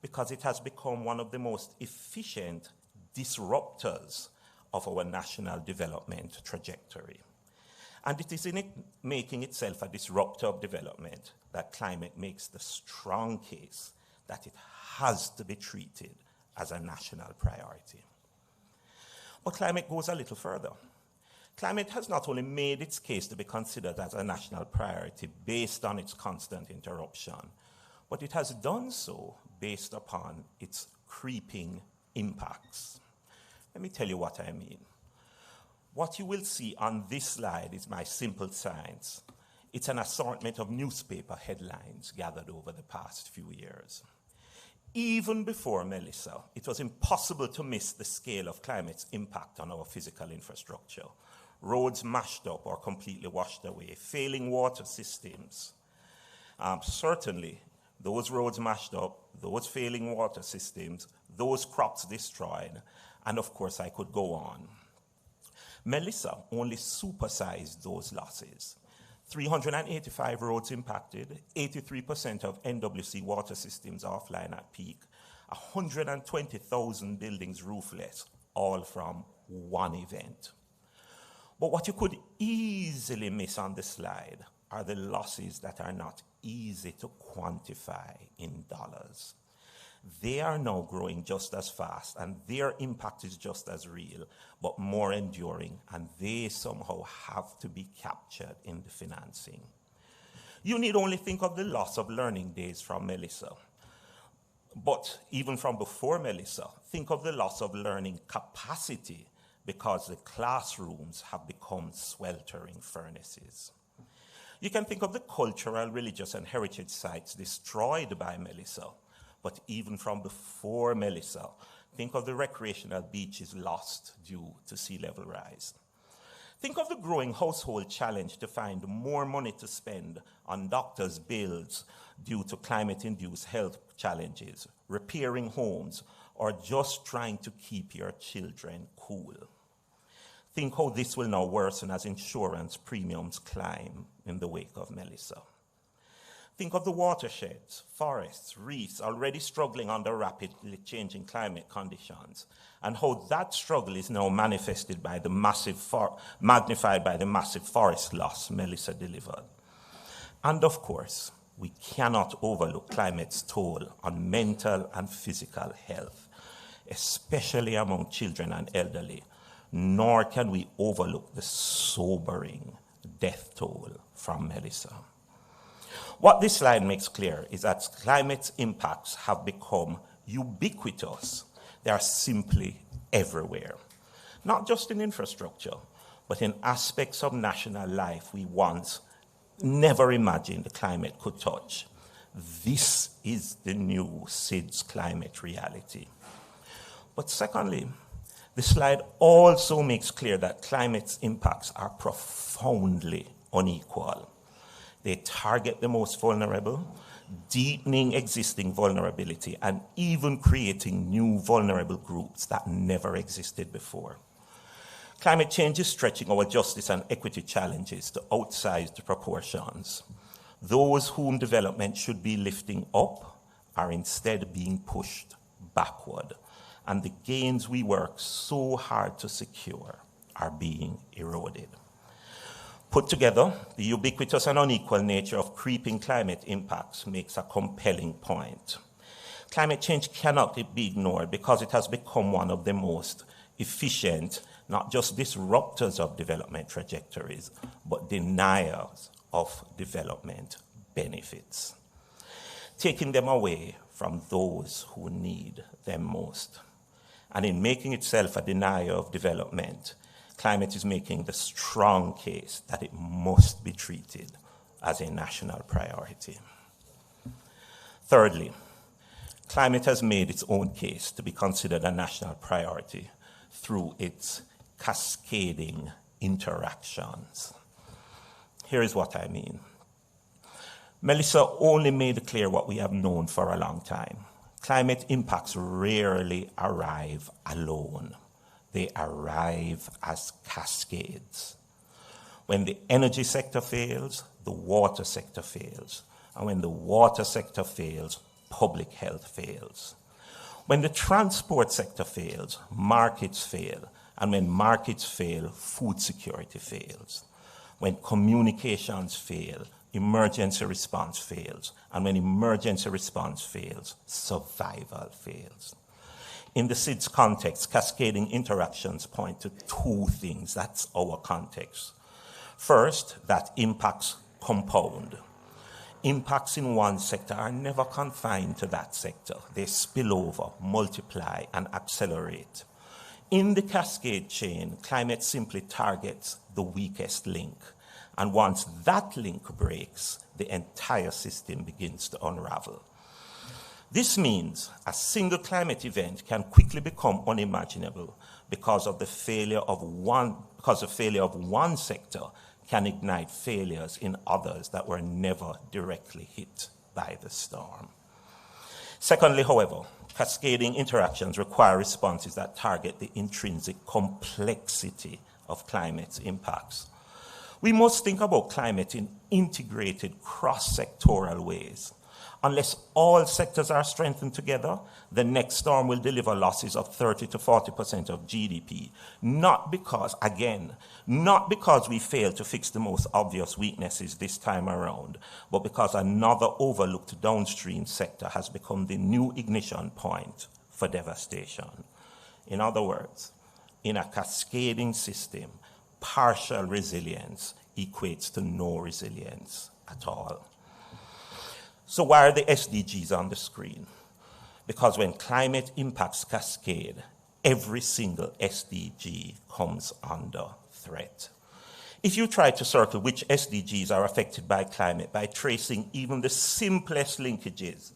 because it has become one of the most efficient disruptors of our national development trajectory. And it is in it making itself a disruptor of development that climate makes the strong case that it has to be treated as a national priority. But climate goes a little further. Climate has not only made its case to be considered as a national priority based on its constant interruption, but it has done so based upon its creeping impacts. Let me tell you what I mean. What you will see on this slide is my simple science. It's an assortment of newspaper headlines gathered over the past few years. Even before Melissa, it was impossible to miss the scale of climate's impact on our physical infrastructure. Roads mashed up or completely washed away, failing water systems. Certainly, those roads mashed up, those failing water systems, those crops destroyed, and of course I could go on. Melissa only supersized those losses. 385 roads impacted, 83% of NWC water systems offline at peak, 120,000 buildings roofless, all from one event. But what you could easily miss on the slide are the losses that are not easy to quantify in dollars. They are now growing just as fast, and their impact is just as real, but more enduring, and they somehow have to be captured in the financing. You need only think of the loss of learning days from Melissa. But even from before Melissa, think of the loss of learning capacity because the classrooms have become sweltering furnaces. You can think of the cultural, religious, and heritage sites destroyed by Melissa. But even from before Melissa, think of the recreational beaches lost due to sea level rise. Think of the growing household challenge to find more money to spend on doctors' bills due to climate-induced health challenges, repairing homes, or just trying to keep your children cool. Think how this will now worsen as insurance premiums climb in the wake of Melissa. Think of the watersheds, forests, reefs already struggling under rapidly changing climate conditions, and how that struggle is now magnified by the massive forest loss Melissa delivered. And of course, we cannot overlook climate's toll on mental and physical health, especially among children and elderly, nor can we overlook the sobering death toll from Melissa. What this slide makes clear is that climate's impacts have become ubiquitous. They are simply everywhere, not just in infrastructure, but in aspects of national life we once never imagined the climate could touch. This is the new SIDS climate reality. But secondly, the slide also makes clear that climate's impacts are profoundly unequal. They target the most vulnerable, deepening existing vulnerability, and even creating new vulnerable groups that never existed before. Climate change is stretching our justice and equity challenges to outsized proportions. Those whom development should be lifting up are instead being pushed backward, and the gains we work so hard to secure are being eroded. Put together, the ubiquitous and unequal nature of creeping climate impacts makes a compelling point. Climate change cannot be ignored because it has become one of the most efficient, not just disruptors of development trajectories, but deniers of development benefits, taking them away from those who need them most. And in making itself a denier of development, climate is making the strong case that it must be treated as a national priority. Thirdly, climate has made its own case to be considered a national priority through its cascading interactions. Here is what I mean. Melissa only made clear what we have known for a long time. Climate impacts rarely arrive alone. They arrive as cascades. When the energy sector fails, the water sector fails. And when the water sector fails, public health fails. When the transport sector fails, markets fail. And when markets fail, food security fails. When communications fail, emergency response fails. And when emergency response fails, survival fails. In the SIDS context, cascading interactions point to two things. That's our context. First, that impacts compound. Impacts in one sector are never confined to that sector. They spill over, multiply, and accelerate. In the cascade chain, climate simply targets the weakest link. And once that link breaks, the entire system begins to unravel. This means a single climate event can quickly become unimaginable because the failure of one sector can ignite failures in others that were never directly hit by the storm. Secondly, however, cascading interactions require responses that target the intrinsic complexity of climate impacts. We must think about climate in integrated cross-sectoral ways. Unless all sectors are strengthened together, the next storm will deliver losses of 30 to 40% of GDP. Not because we failed to fix the most obvious weaknesses this time around, but because another overlooked downstream sector has become the new ignition point for devastation. In other words, in a cascading system, partial resilience equates to no resilience at all. So why are the SDGs on the screen? Because when climate impacts cascade, every single SDG comes under threat. If you try to circle which SDGs are affected by climate by tracing even the simplest linkages,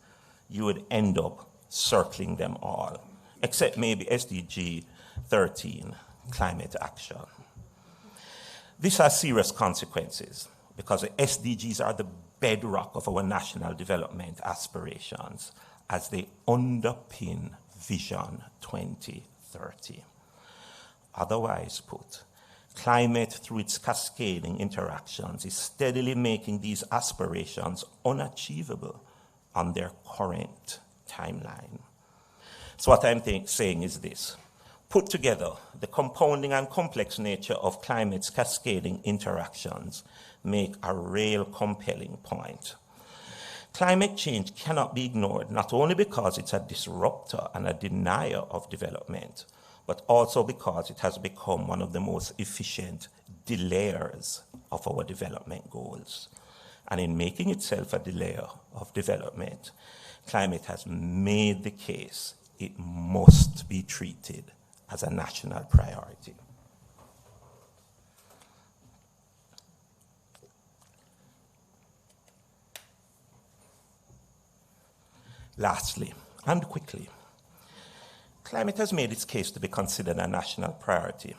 you would end up circling them all, except maybe SDG 13, climate action. This has serious consequences because the SDGs are the bedrock of our national development aspirations as they underpin Vision 2030. Otherwise put, climate through its cascading interactions is steadily making these aspirations unachievable on their current timeline. So what I'm saying is this. Put together, the compounding and complex nature of climate's cascading interactions make a real compelling point. Climate change cannot be ignored, not only because it's a disruptor and a denier of development, but also because it has become one of the most efficient delayers of our development goals. And in making itself a delayer of development, climate has made the case it must be treated as a national priority. Lastly, and quickly, climate has made its case to be considered a national priority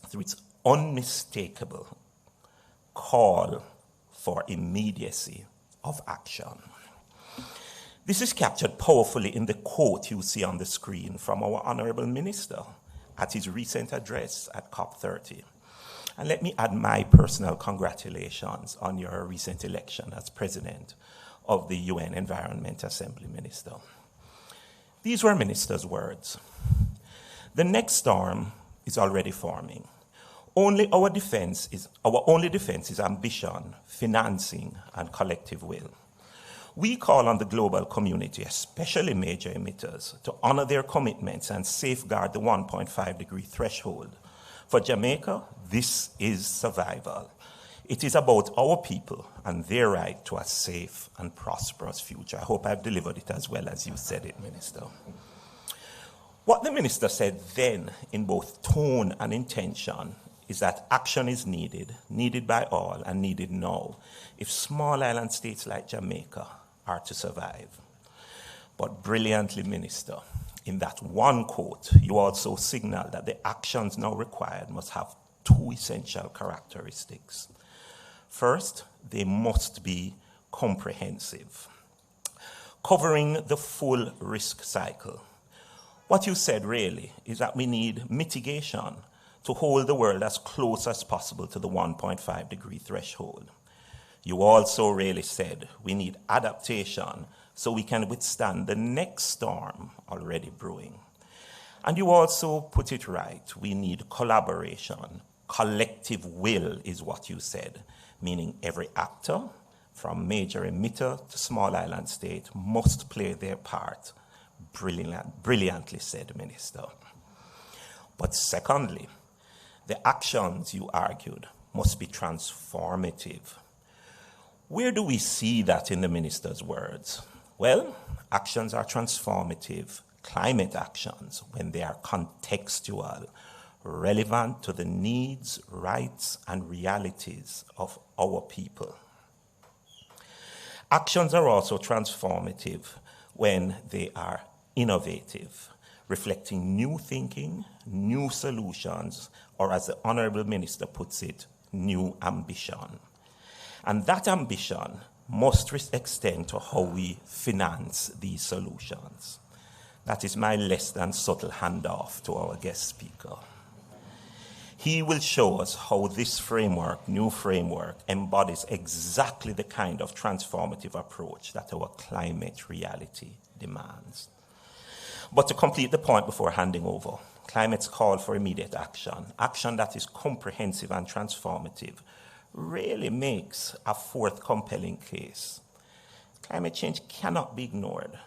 through its unmistakable call for immediacy of action. This is captured powerfully in the quote you see on the screen from our Honorable Minister at his recent address at COP30. And let me add my personal congratulations on your recent election as President of the UN Environment Assembly, Minister. These were Minister's words. The next storm is already forming. Our only defense is ambition, financing, and collective will. We call on the global community, especially major emitters, to honor their commitments and safeguard the 1.5-degree threshold. For Jamaica, this is survival. It is about our people and their right to a safe and prosperous future. I hope I've delivered it as well as you said it, Minister. What the Minister said then, in both tone and intention, is that action is needed by all and needed now, if small island states like Jamaica are to survive. But brilliantly, Minister, in that one quote, you also signaled that the actions now required must have two essential characteristics. First, they must be comprehensive, covering the full risk cycle. What you said really is that we need mitigation to hold the world as close as possible to the 1.5-degree threshold. You also really said we need adaptation so we can withstand the next storm already brewing. And you also put it right, we need collaboration. Collective will is what you said, meaning every actor, from major emitter to small island state, must play their part. Brilliantly said, Minister. But secondly, the actions, you argued, must be transformative. Where do we see that in the Minister's words? Well, actions are transformative, climate actions, when they are contextual, relevant to the needs, rights, and realities of our people. Actions are also transformative when they are innovative, reflecting new thinking, new solutions, or as the Honorable Minister puts it, new ambition. And that ambition must extend to how we finance these solutions. That is my less than subtle handoff to our guest speaker. He will show us how this framework, new framework, embodies exactly the kind of transformative approach that our climate reality demands. But to complete the point before handing over, climate's call for immediate action, action that is comprehensive and transformative, really makes a fourth compelling case. Climate change cannot be ignored,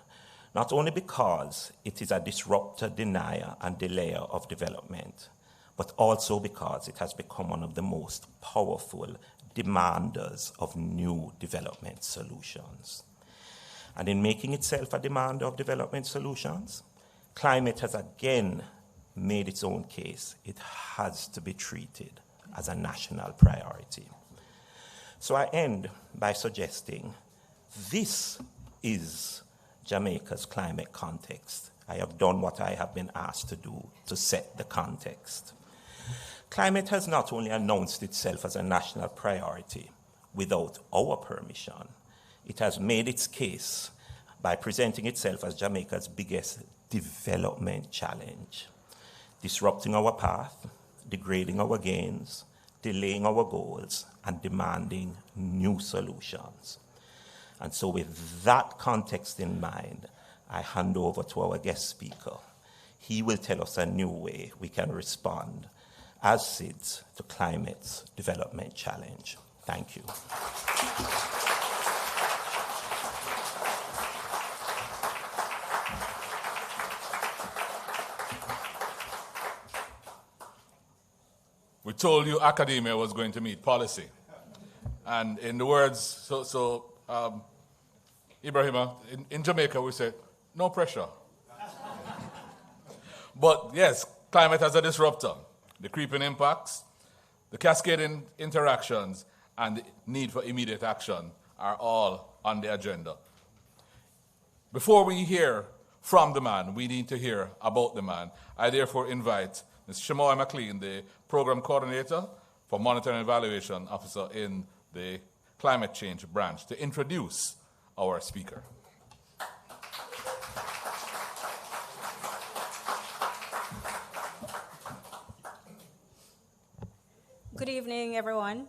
not only because it is a disruptor, denier, and delayer of development, but also because it has become one of the most powerful demanders of new development solutions. And in making itself a demander of development solutions, climate has again made its own case. It has to be treated as a national priority. So I end by suggesting this is Jamaica's climate context. I have done what I have been asked to do to set the context. Climate has not only announced itself as a national priority without our permission, it has made its case by presenting itself as Jamaica's biggest development challenge, disrupting our path, degrading our gains, delaying our goals, and demanding new solutions. And so with that context in mind, I hand over to our guest speaker. He will tell us a new way we can respond as SIDS to climate's development challenge. Thank you. We told you academia was going to meet policy. And in the words, Ibrahima, in Jamaica we say, no pressure. But yes, climate as a disruptor, the creeping impacts, the cascading interactions, and the need for immediate action are all on the agenda. Before we hear from the man, we need to hear about the man. I therefore invite Ms. Shamoy McLean, the Program Coordinator for Monitoring and Evaluation Officer in the Climate Change Branch, to introduce our speaker. Good evening, everyone.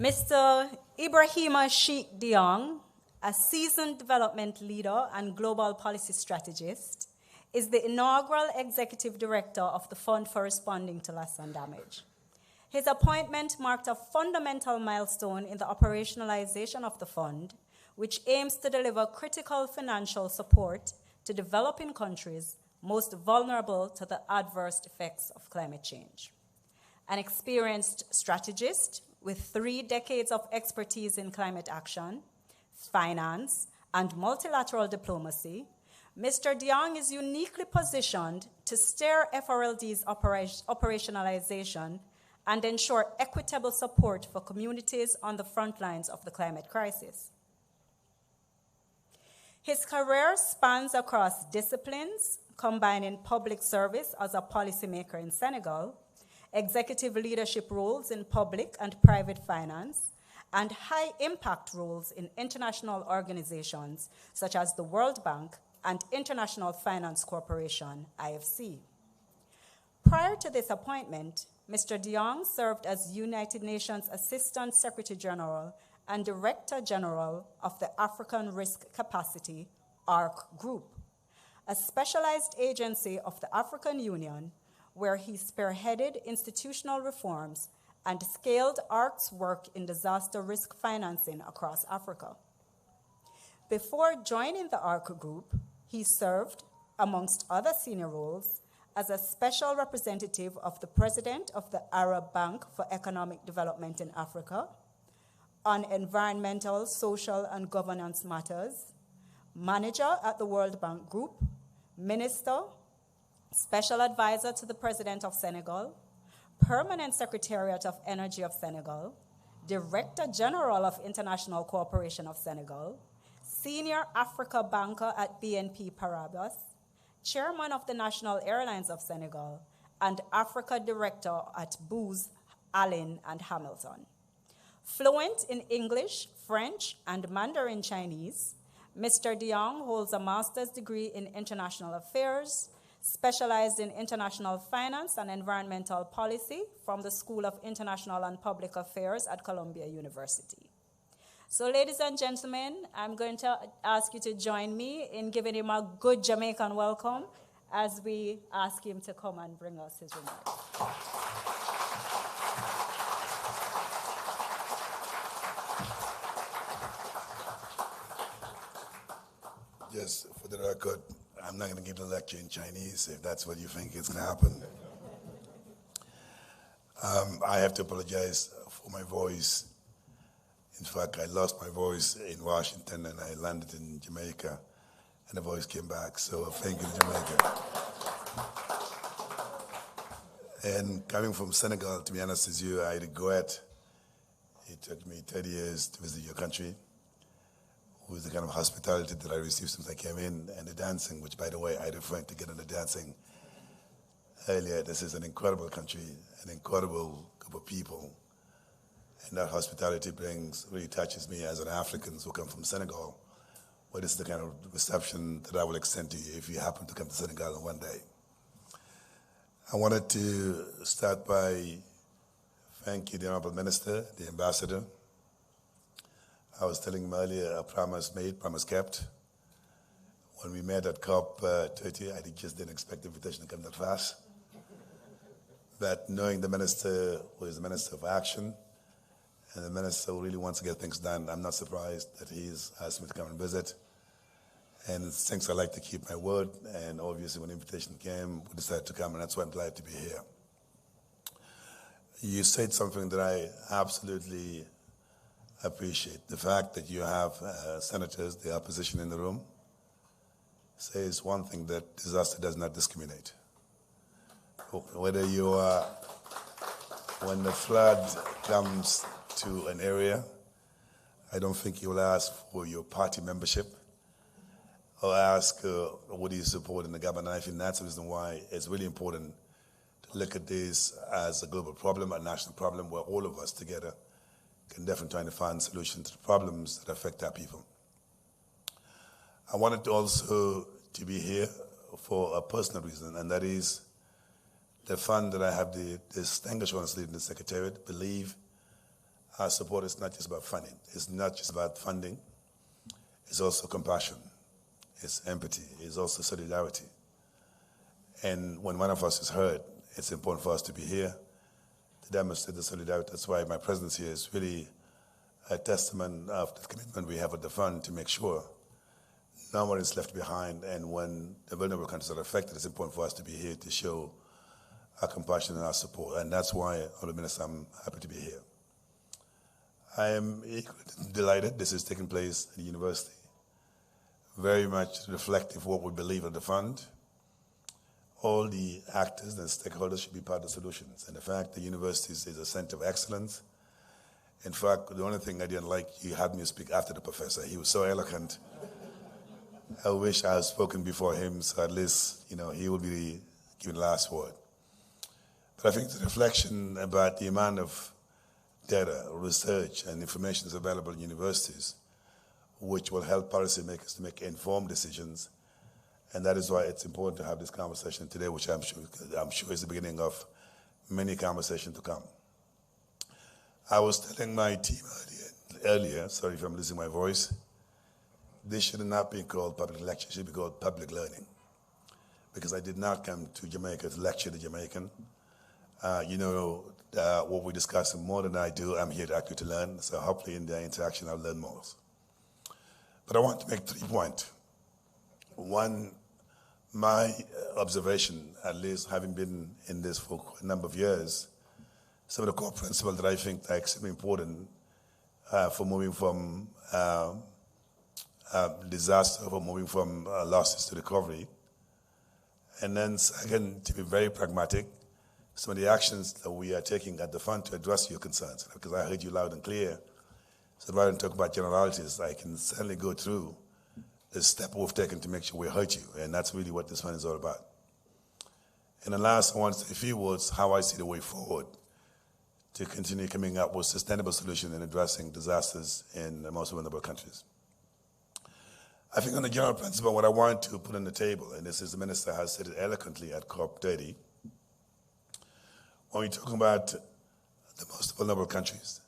Mr. Ibrahima Sheikh Diong, a seasoned development leader and global policy strategist, is the inaugural executive director of the Fund for Responding to Loss and Damage. His appointment marked a fundamental milestone in the operationalization of the fund, which aims to deliver critical financial support to developing countries most vulnerable to the adverse effects of climate change. An experienced strategist with 3 decades of expertise in climate action, finance, and multilateral diplomacy, Mr. de Jong is uniquely positioned to steer FRLD's operationalization and ensure equitable support for communities on the front lines of the climate crisis. His career spans across disciplines, combining public service as a policymaker in Senegal, executive leadership roles in public and private finance, and high-impact roles in international organizations such as the World Bank and International Finance Corporation, IFC. Prior to this appointment, Mr. de Jong served as United Nations Assistant Secretary General and Director General of the African Risk Capacity, ARC Group, a specialized agency of the African Union where he spearheaded institutional reforms and scaled ARC's work in disaster risk financing across Africa. Before joining the ARC Group, he served, amongst other senior roles, as a special representative of the President of the Arab Bank for Economic Development in Africa, on environmental, social, and governance matters, manager at the World Bank Group, minister, special advisor to the President of Senegal, Permanent Secretariat of Energy of Senegal, Director General of International Cooperation of Senegal, Senior Africa Banker at BNP Paribas, Chairman of the National Airlines of Senegal, and Africa Director at Booz Allen and Hamilton. Fluent in English, French, and Mandarin Chinese, Mr. de Jong holds a master's degree in international affairs, specialized in international finance and environmental policy from the School of International and Public Affairs at Columbia University. So, ladies and gentlemen, I'm going to ask you to join me in giving him a good Jamaican welcome as we ask him to come and bring us his remarks. Just for the record, I'm not going to give the lecture in Chinese if that's what you think is going to happen. I have to apologize for my voice. In fact, I lost my voice in Washington and I landed in Jamaica and the voice came back. So thank you, Jamaica. And coming from Senegal, to be honest with you, I regret it took me 30 years to visit your country, with the kind of hospitality that I received since I came in, and the dancing, which, by the way, I referred to get on the dancing earlier. This is an incredible country, an incredible group of people, and that hospitality really touches me as an African who come from Senegal. Well, this is the kind of reception that I will extend to you if you happen to come to Senegal one day. I wanted to start by thanking the Honorable Minister, the Ambassador. I was telling him earlier, a promise made, promise kept. When we met at COP30, I just didn't expect the invitation to come that fast. But knowing the Minister who is the Minister of Action, and the Minister who really wants to get things done, I'm not surprised that he's asked me to come and visit. And since I like to keep my word, and obviously when the invitation came, we decided to come, and that's why I'm glad to be here. You said something that I absolutely appreciate. The fact that you have senators, the opposition in the room, says one thing, that disaster does not discriminate. Whether you are, when the flood comes to an area, I don't think you will ask for your party membership or ask what do you support in the government. I think that's the reason why it's really important to look at this as a global problem, a national problem, where all of us together can definitely try to find solutions to the problems that affect our people. I wanted also to be here for a personal reason, and that is the fund that I have the distinguished honors leading the Secretariat believe our support is not just about funding. It's not just about funding. It's also compassion. It's empathy. It's also solidarity. And when one of us is hurt, it's important for us to be here to demonstrate the solidarity. That's why my presence here is really a testament of the commitment we have at the fund to make sure no one is left behind, and when the vulnerable countries are affected, it's important for us to be here to show our compassion and our support. And that's why, Honourable Minister, I'm happy to be here. I am equally delighted this is taking place at the university. Very much reflective of what we believe at the fund. All the actors and stakeholders should be part of the solutions. And the fact the university is a center of excellence. In fact, the only thing I didn't like, you had me speak after the professor. He was so eloquent. I wish I had spoken before him, so at least, he will be giving the last word. But I think the reflection about the amount of data, research, and information is available in universities, which will help policymakers to make informed decisions. And that is why it's important to have this conversation today, which I'm sure is the beginning of many conversations to come. I was telling my team earlier, sorry if I'm losing my voice, this should not be called public lecture, it should be called public learning. Because I did not come to Jamaica to lecture the Jamaican. What we discuss more than I do, I'm here to actually to learn. So hopefully in the interaction I'll learn more. But I want to make 3 points. One, my observation, at least having been in this for a number of years, some of the core principles that I think are extremely important for moving from disaster, for moving from losses to recovery. And then second, to be very pragmatic, some of the actions that we are taking at the fund to address your concerns, because I heard you loud and clear. So rather than talk about generalities, I can certainly go through the step we've taken to make sure we hurt you, and that's really what this fund is all about. And then last, I want to say a few words how I see the way forward to continue coming up with sustainable solutions in addressing disasters in the most vulnerable countries. I think on the general principle, what I want to put on the table, and this is the Minister has said it eloquently at COP30, when we're talking about the most vulnerable countries,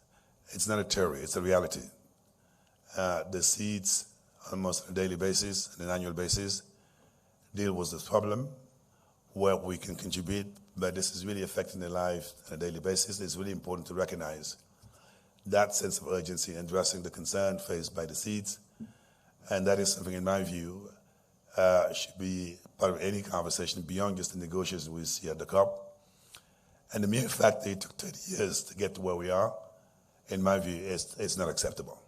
it's not a theory, it's a reality. The seeds, almost on a daily basis, on an annual basis, deal with this problem where we can contribute, but this is really affecting their lives on a daily basis. It's really important to recognize that sense of urgency in addressing the concern faced by the seeds. And that is something, in my view, should be part of any conversation beyond just the negotiations we see at the COP. And the mere fact that it took 30 years to get to where we are, in my view, it's not acceptable.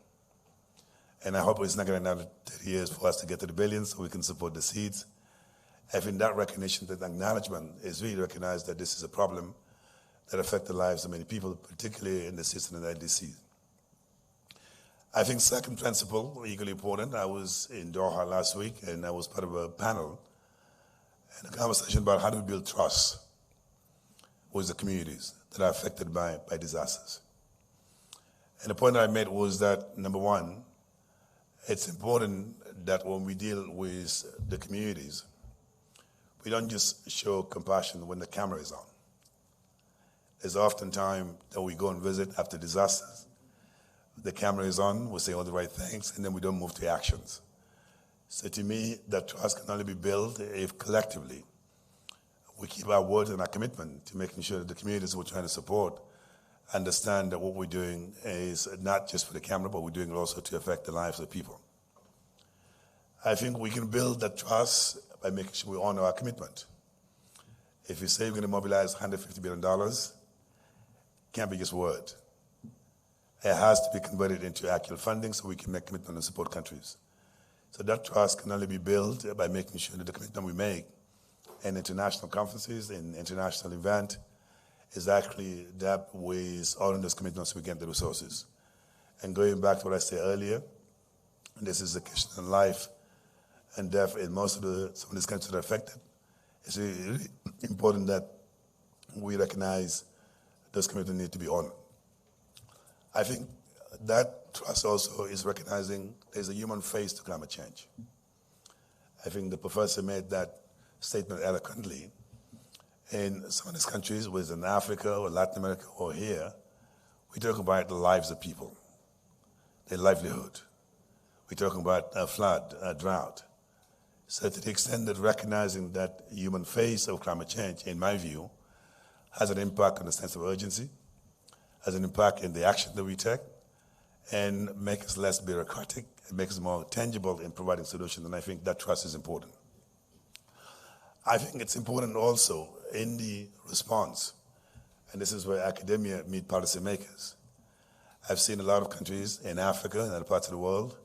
And I hope it's not going to another 30 years for us to get to the billions so we can support the seeds. I think that recognition, that acknowledgement is really recognized that this is a problem that affects the lives of many people, particularly in the system of the LDC. I think second principle, equally important, I was in Doha last week and I was part of a panel and a conversation about how do we build trust with the communities that are affected by disasters. And the point that I made was that, number one, it's important that when we deal with the communities, we don't just show compassion when the camera is on. There's often time that we go and visit after disasters. The camera is on, we say all the right things, and then we don't move to actions. So to me, that trust can only be built if collectively we keep our word and our commitment to making sure that the communities we're trying to support understand that what we're doing is not just for the camera, but we're doing it also to affect the lives of people. I think we can build that trust by making sure we honor our commitment. If you say we're going to mobilize $150 billion, can't be just word. It has to be converted into actual funding so we can make commitment and support countries. So that trust can only be built by making sure that the commitment we make in international conferences, in international events, is actually that with honoring those commitments we get the resources. And going back to what I said earlier, this is a question of life and death in some of these countries that are affected. It's really important that we recognize those commitments need to be honored. I think that trust also is recognizing there's a human face to climate change. I think the professor made that statement eloquently. In some of these countries, whether in Africa or Latin America or here, we talk about the lives of people, their livelihood. We're talking about a flood, a drought. So to the extent that recognizing that human face of climate change, in my view, has an impact on the sense of urgency, has an impact in the action that we take and make us less bureaucratic and make us more tangible in providing solutions. And I think that trust is important. I think it's important also in the response, and this is where academia meet policymakers. I've seen a lot of countries in Africa and other parts of the world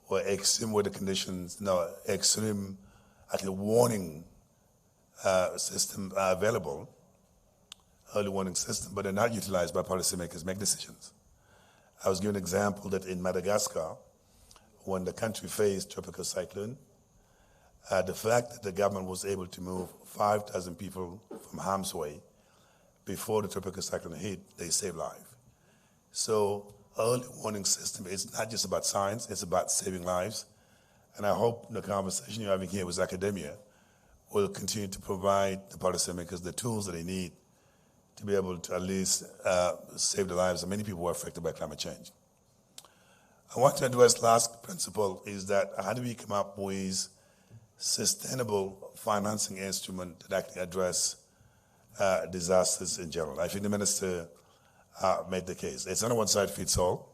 where extreme weather conditions, extreme actually warning systems are available, early warning system, but they're not utilized by policymakers make decisions. I was given an example that in Madagascar, when the country faced tropical cyclone, the fact that the government was able to move 5,000 people from harm's way before the tropical cyclone hit, they saved lives. So early warning system is not just about science, it's about saving lives. And I hope the conversation you're having here with academia will continue to provide the policymakers the tools that they need to be able to at least save the lives of many people who are affected by climate change. I want to address the last principle is that how do we come up with sustainable financing instruments that actually address disasters in general. I think the minister made the case. It's not a one-size-fits-all,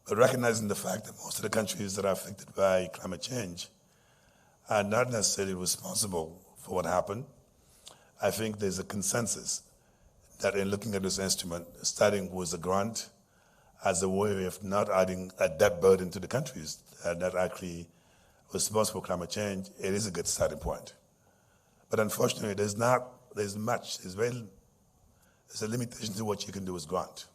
but recognizing the fact that most of the countries that are affected by climate change are not necessarily responsible for what happened, I think there's a consensus that in looking at this instrument, starting with a grant as a way of not adding a debt burden to the countries that actually responsible for climate change, it is a good starting point. But unfortunately, there's a limitation to what you can do with grant.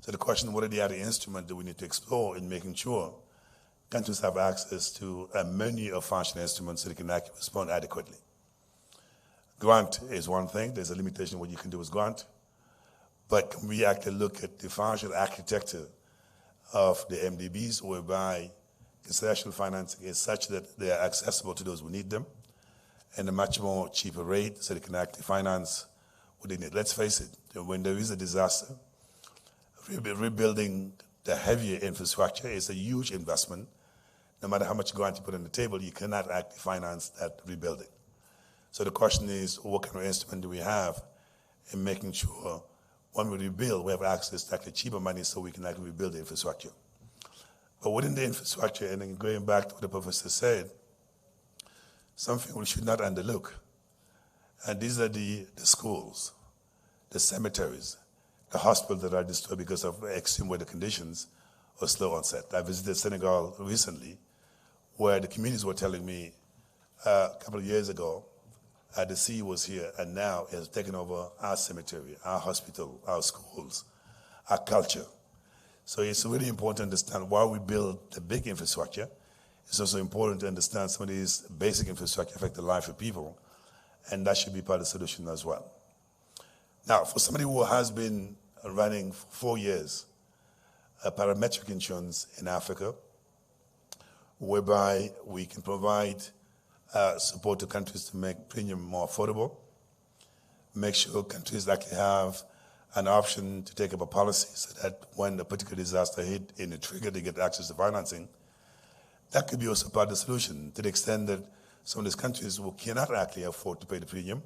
So the question, what are the other instruments that we need to explore in making sure countries have access to a menu of functional instruments so they can actually respond adequately? Grant is one thing. There's a limitation of what you can do with grant. But can we actually look at the financial architecture of the MDBs whereby international financing is such that they are accessible to those who need them and a much more cheaper rate so they can actually finance what they need. Let's face it, when there is a disaster, rebuilding the heavier infrastructure is a huge investment. No matter how much grant you put on the table, you cannot actually finance that rebuilding. So the question is, what kind of instrument do we have in making sure when we rebuild, we have access to actually cheaper money so we can actually rebuild the infrastructure. But within the infrastructure, and then going back to what the professor said, something we should not underlook. And these are the schools, the cemeteries, the hospitals that are destroyed because of extreme weather conditions or slow onset. I visited Senegal recently, where the communities were telling me a couple of years ago, the sea was here, and now it has taken over our cemetery, our hospital, our schools, our culture. So it's really important to understand why we build the big infrastructure. It's also important to understand some of these basic infrastructure affect the life of people, and that should be part of the solution as well. Now, for somebody who has been running for 4 years a parametric insurance in Africa, whereby we can provide support to countries to make premium more affordable, make sure countries actually have an option to take up a policy so that when a particular disaster hit in a trigger, they get access to financing. That could be also part of the solution to the extent that some of these countries who cannot actually afford to pay the premium,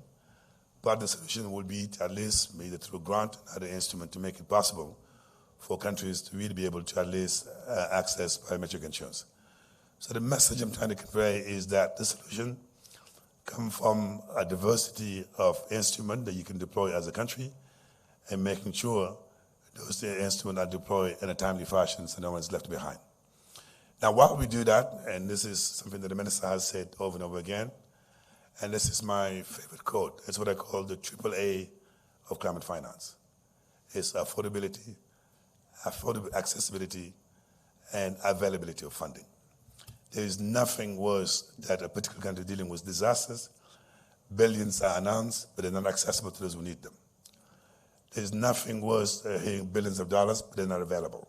part of the solution would be to at least, either through grant or other instrument, to make it possible for countries to really be able to at least access biometric insurance. So the message I'm trying to convey is that the solution comes from a diversity of instruments that you can deploy as a country and making sure those instruments are deployed in a timely fashion so no one's left behind. Now, while we do that, and this is something that the minister has said over and over again, and this is my favorite quote, it's what I call the AAA of climate finance. It's affordability, accessibility, and availability of funding. There is nothing worse that a particular country dealing with disasters. Billions are announced, but they're not accessible to those who need them. There's nothing worse hearing billions of dollars, but they're not available.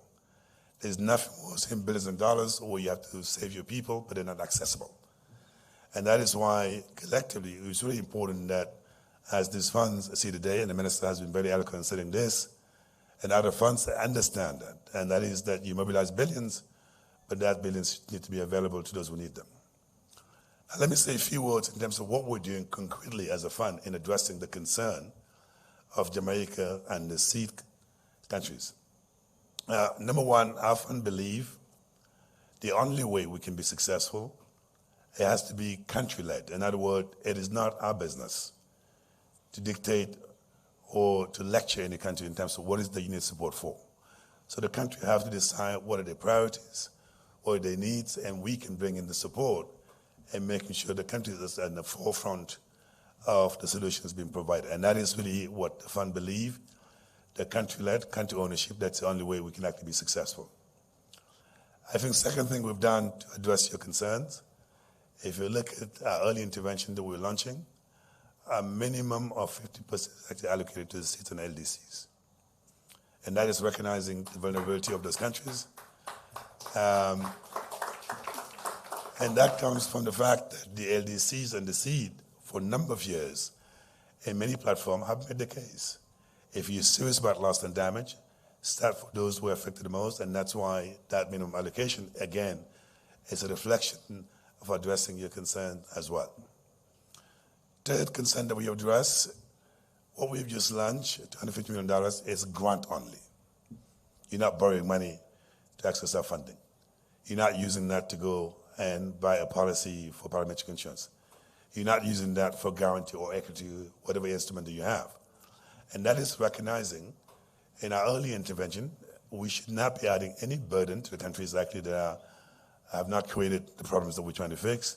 There's nothing worse hearing billions of dollars where you have to save your people, but they're not accessible. And that is why, collectively, it's really important that as these funds see the day, and the minister has been very eloquent in saying this, and other funds understand that, and that is that you mobilize billions, but that billions need to be available to those who need them. Now, let me say a few words in terms of what we're doing concretely as a fund in addressing the concern of Jamaica and the seed countries. Number one, I often believe the only way we can be successful, it has to be country-led. In other words, it is not our business to dictate or to lecture any country in terms of what is the unit support for. So the country has to decide what are their priorities, what are their needs, and we can bring in the support and making sure the country is at the forefront of the solutions being provided. And that is really what the fund believes, the country-led, country ownership, that's the only way we can actually be successful. I think the second thing we've done to address your concerns, if you look at our early intervention that we're launching, a minimum of 50% is actually allocated to the seats and LDCs. And that is recognizing the vulnerability of those countries. And that comes from the fact that the LDCs and the seed, for a number of years, in many platforms, have made the case. If you're serious about loss and damage, start for those who are affected the most, and that's why that minimum allocation, again, is a reflection of addressing your concern as well. Third concern that we address, what we've just launched, $250 million, is grant only. You're not borrowing money to access our funding. You're not using that to go and buy a policy for parametric insurance. You're not using that for guarantee or equity, whatever instrument that you have. And that is recognizing in our early intervention, we should not be adding any burden to the countries actually that have not created the problems that we're trying to fix.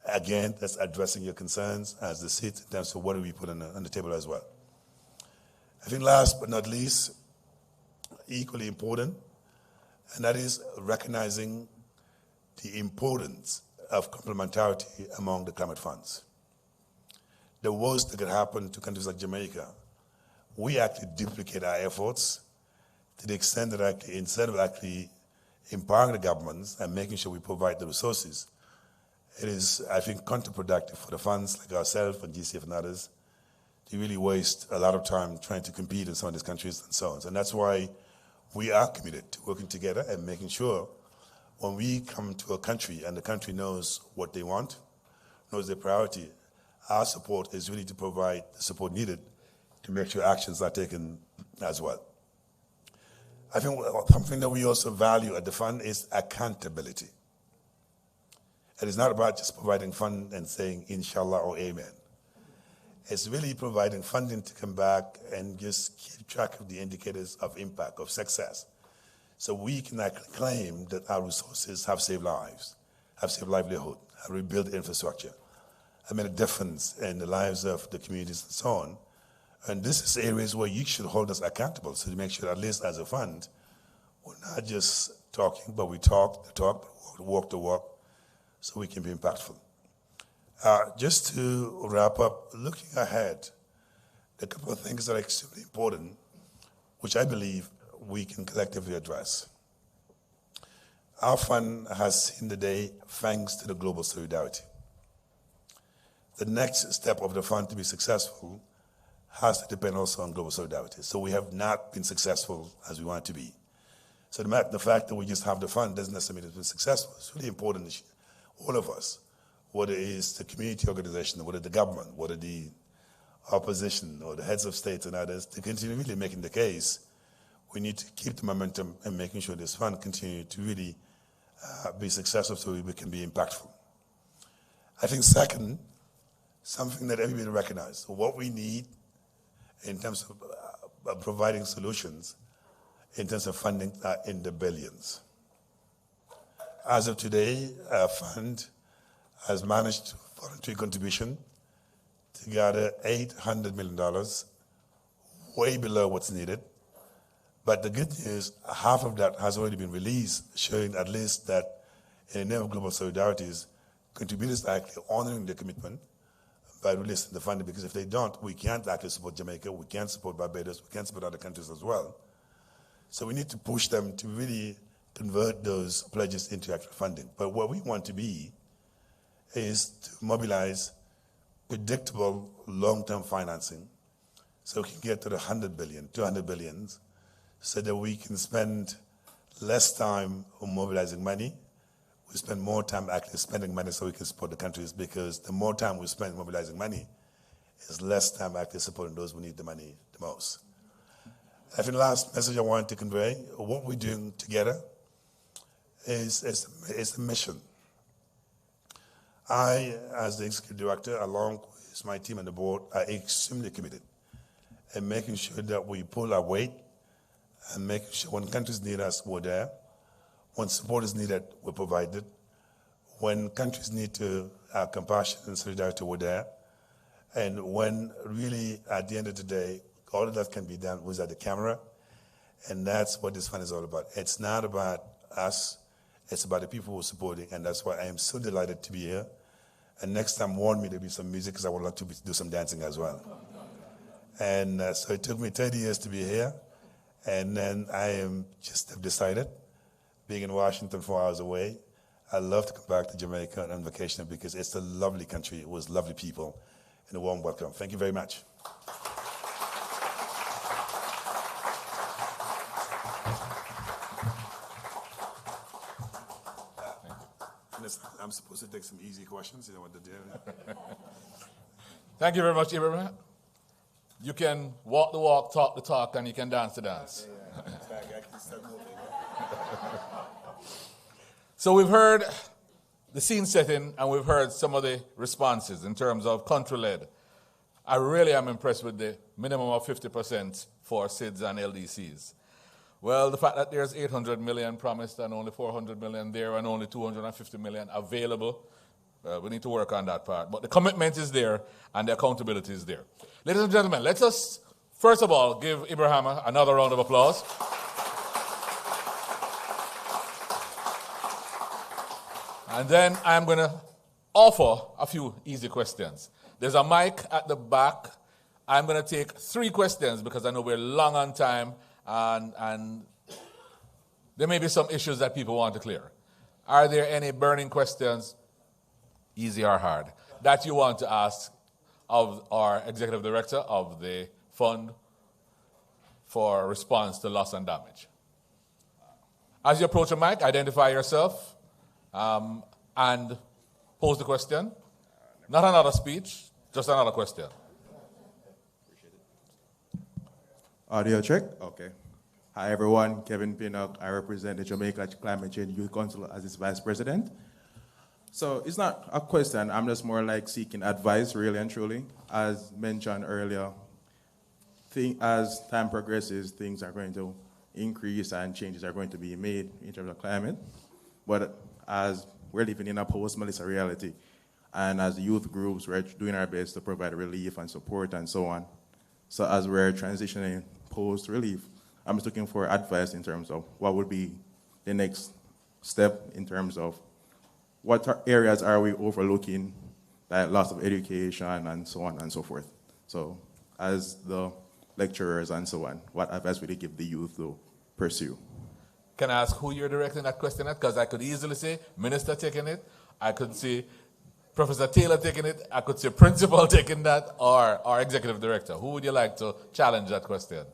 Again, that's addressing your concerns as the seat in terms of what do we put on the table as well. I think last but not least, equally important, and that is recognizing the importance of complementarity among the climate funds. The worst that could happen to countries like Jamaica, we actually duplicate our efforts to the extent that actually, instead of actually empowering the governments and making sure we provide the resources, it is, I think, counterproductive for the funds like ourselves and GCF and others to really waste a lot of time trying to compete in some of these countries and so on. And that's why we are committed to working together and making sure when we come to a country and the country knows what they want, knows their priority, our support is really to provide the support needed to make sure actions are taken as well. I think something that we also value at the fund is accountability. It is not about just providing fund and saying inshallah or amen. It's really providing funding to come back and just keep track of the indicators of impact, of success. So we can actually claim that our resources have saved lives, have saved livelihood, have rebuilt infrastructure, have made a difference in the lives of the communities and so on. And this is areas where you should hold us accountable, so to make sure at least as a fund, we're not just talking, but we talk the talk, but walk the walk, so we can be impactful. Just to wrap up, looking ahead, a couple of things that are extremely important, which I believe we can collectively address. Our fund has seen the day thanks to the global solidarity. The next step of the fund to be successful has to depend also on global solidarity. So we have not been successful as we want to be. So the fact that we just have the fund doesn't necessarily mean it's been successful. It's really important that all of us, whether it is the community organization, whether the government, whether the opposition or the heads of states and others, to continue really making the case, we need to keep the momentum and making sure this fund continue to really be successful so we can be impactful. I think second, something that everybody recognizes, what we need in terms of providing solutions, in terms of funding, in the billions. As of today, our fund has managed voluntary contribution to gather $800 million, way below what's needed. But the good news, half of that has already been released, showing at least that in the name of global solidarities, contributors are actually honoring their commitment by releasing the funding, because if they don't, we can't actually support Jamaica, we can't support Barbados, we can't support other countries as well. So we need to push them to really convert those pledges into actual funding. But what we want to be is to mobilize predictable long-term financing so we can get to the 100 billion, 200 billions, so that we can spend less time on mobilizing money. We spend more time actually spending money so we can support the countries, because the more time we spend mobilizing money, is less time actually supporting those who need the money the most. I think the last message I want to convey, what we're doing together is a mission. I, as the executive director, along with my team and the board, are extremely committed in making sure that we pull our weight and making sure when countries need us, we're there. When support is needed, we're provided. When countries need to have compassion and solidarity, we're there. And when really, at the end of the day, all of that can be done without the camera. And that's what this fund is all about. It's not about us. It's about the people who are supporting. And that's why I am so delighted to be here. And next time, warn me there'll be some music because I would like to do some dancing as well. And so it took me 30 years to be here. And then I am just have decided, being in Washington 4 hours away, I love to come back to Jamaica on vacation because it's a lovely country with lovely people and a warm welcome. Thank you very much. I'm supposed to take some easy questions. You know what to do. Thank you very much, Ibrahim. You can walk the walk, talk the talk, and you can dance the dance. So we've heard the scene setting, and we've heard some of the responses in terms of country-led. I really am impressed with the minimum of 50% for SIDS and LDCs. Well, the fact that there's 800 million promised and only 400 million there and only 250 million available, we need to work on that part. But the commitment is there and the accountability is there. Ladies and gentlemen, let us, first of all, give Ibrahim another round of applause. And then I'm going to offer a few easy questions. There's a mic at the back. I'm going to take 3 questions because I know we're long on time. And there may be some issues that people want to clear. Are there any burning questions, easy or hard, that you want to ask of our executive director of the fund for response to loss and damage? As you approach the mic, identify yourself and pose the question. Not another speech, just another question. Audio check? Okay. Hi, everyone. Kevin Pinnock. I represent the Jamaica Climate Change Youth Council as its vice president. So it's not a question. I'm just more like seeking advice, really and truly. As mentioned earlier, as time progresses, things are going to increase and changes are going to be made in terms of climate. But as we're living in a post-Melissa reality, and as youth groups, we're doing our best to provide relief and support and so on. So as we're transitioning post-relief, I'm just looking for advice in terms of what would be the next step in terms of what areas are we overlooking, like loss of education and so on and so forth. So as the lecturers and so on, what advice would you give the youth to pursue? Can I ask who you're directing that question at? Because I could easily say minister taking it, I could say Professor Taylor taking it, I could say principal taking that, or our executive director. Who would you like to challenge that question?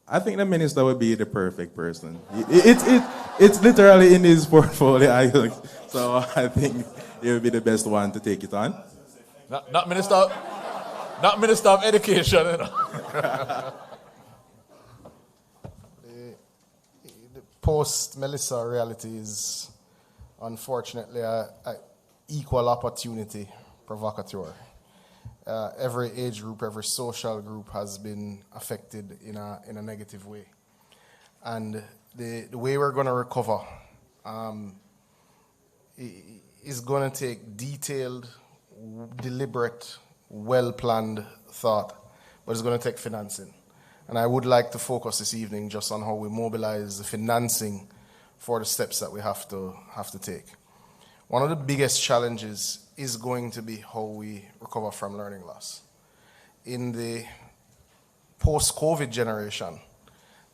I think the minister would be the perfect person. It's literally in his portfolio, so I think he would be the best one to take it on. Not minister of education. You know. The post-Melissa reality is unfortunately an equal opportunity provocateur. Every age group, every social group has been affected in a negative way. And the way we're going to recover is going to take detailed, deliberate, well-planned thought, but it's going to take financing. And I would like to focus this evening just on how we mobilize the financing for the steps that we have to take. One of the biggest challenges is going to be how we recover from learning loss. In the post-COVID generation,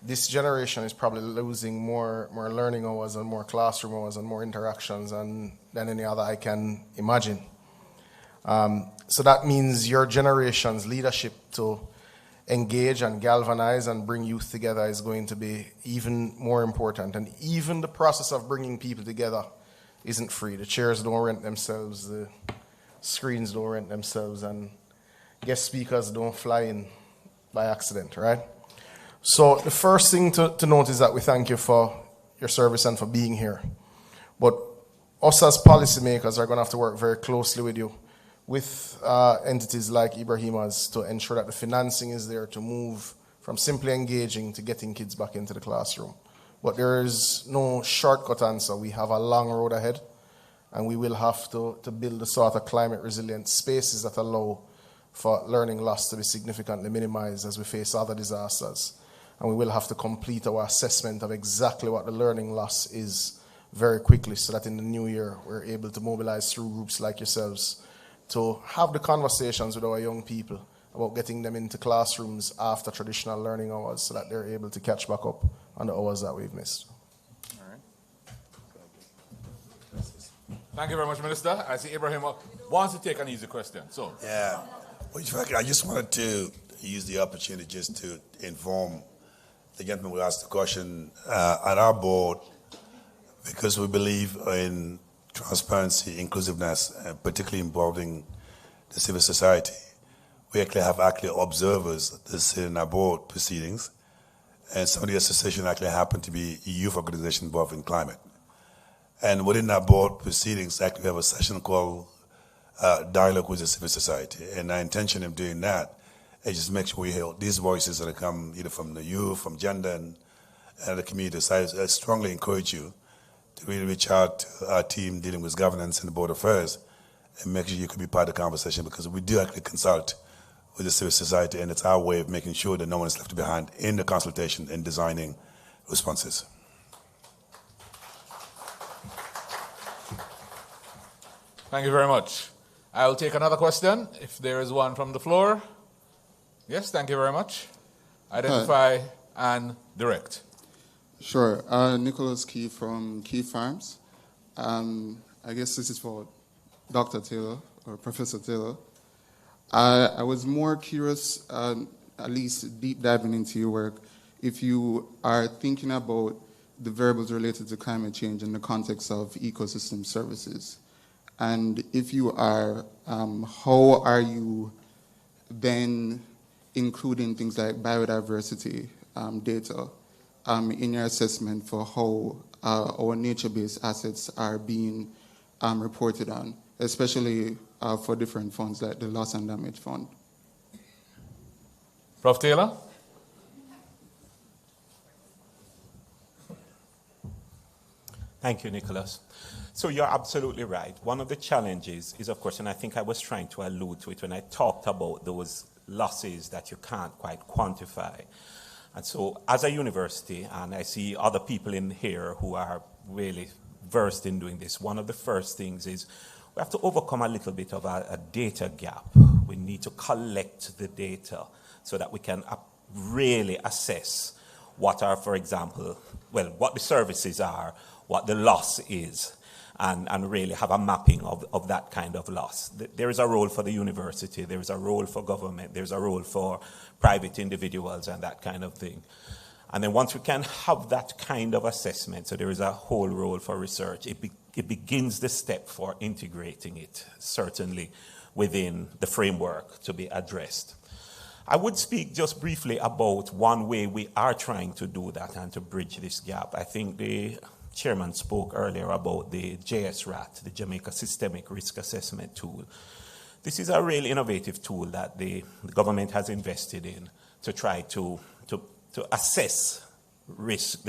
this generation is probably losing more learning hours and more classroom hours and more interactions than any other I can imagine. So that means your generation's leadership to engage and galvanize and bring youth together is going to be even more important. And even the process of bringing people together isn't free. The chairs don't rent themselves, the screens don't rent themselves, and guest speakers don't fly in by accident, right? So the first thing to note is that we thank you for your service and for being here. But us as policymakers are going to have to work very closely with you, with entities like Ibrahima's, to ensure that the financing is there to move from simply engaging to getting kids back into the classroom. But there is no shortcut answer. We have a long road ahead, and we will have to build the sort of climate resilient spaces that allow for learning loss to be significantly minimized as we face other disasters. And we will have to complete our assessment of exactly what the learning loss is very quickly, so that in the new year we're able to mobilize through groups like yourselves to have the conversations with our young people about getting them into classrooms after traditional learning hours so that they're able to catch back up on the hours that we've missed. All right. Thank you very much, Minister. I see Ibrahim wants to take an easy question. So Yeah. Well, in fact, I just wanted to use the opportunity just to inform the gentleman who asked the question at our board, because we believe in transparency, inclusiveness, particularly involving the civil society. We actually have observers that sit in our board proceedings, and some of the association actually happen to be a youth organization involved in climate. And within our board proceedings, actually we have a session called Dialogue with the Civil Society. And our intention of doing that is just make sure we hear these voices that come either from the youth, from gender, and the community. So I strongly encourage you to really reach out to our team dealing with governance and the board affairs and make sure you can be part of the conversation, because we do actually consult with the civil society, and it's our way of making sure that no one is left behind in the consultation and designing responses. thank you very much. I'll take another question if there is one from the floor. Yes, thank you very much. Identify and direct. Sure. Nicholas Key from Key Farms. I guess this is for Dr. Taylor or Professor Taylor. I was more curious, at least deep diving into your work, if you are thinking about the variables related to climate change in the context of ecosystem services. And if you are, how are you then including things like biodiversity data in your assessment for how our nature-based assets are being reported on, especially for different funds like the Loss and Damage Fund? Prof. Taylor? Thank you, Nicholas. So you're absolutely right. One of the challenges is, of course, and I think I was trying to allude to it when I talked about those losses that you can't quite quantify. And so as a university, and I see other people in here who are really versed in doing this, one of the first things is we have to overcome a little bit of a data gap. We need to collect the data so that we can really assess what are, for example, well, what the services are, what the loss is, and really have a mapping of that kind of loss. There is a role for the university, there is a role for government, there's a role for private individuals and that kind of thing. And then once we can have that kind of assessment, so there is a whole role for research, it begins the step for integrating it, certainly within the framework to be addressed. I would speak just briefly about one way we are trying to do that and to bridge this gap. I think the chairman spoke earlier about the JSRAT, the Jamaica Systemic Risk Assessment Tool. This is a really innovative tool that the government has invested in to try to assess risk,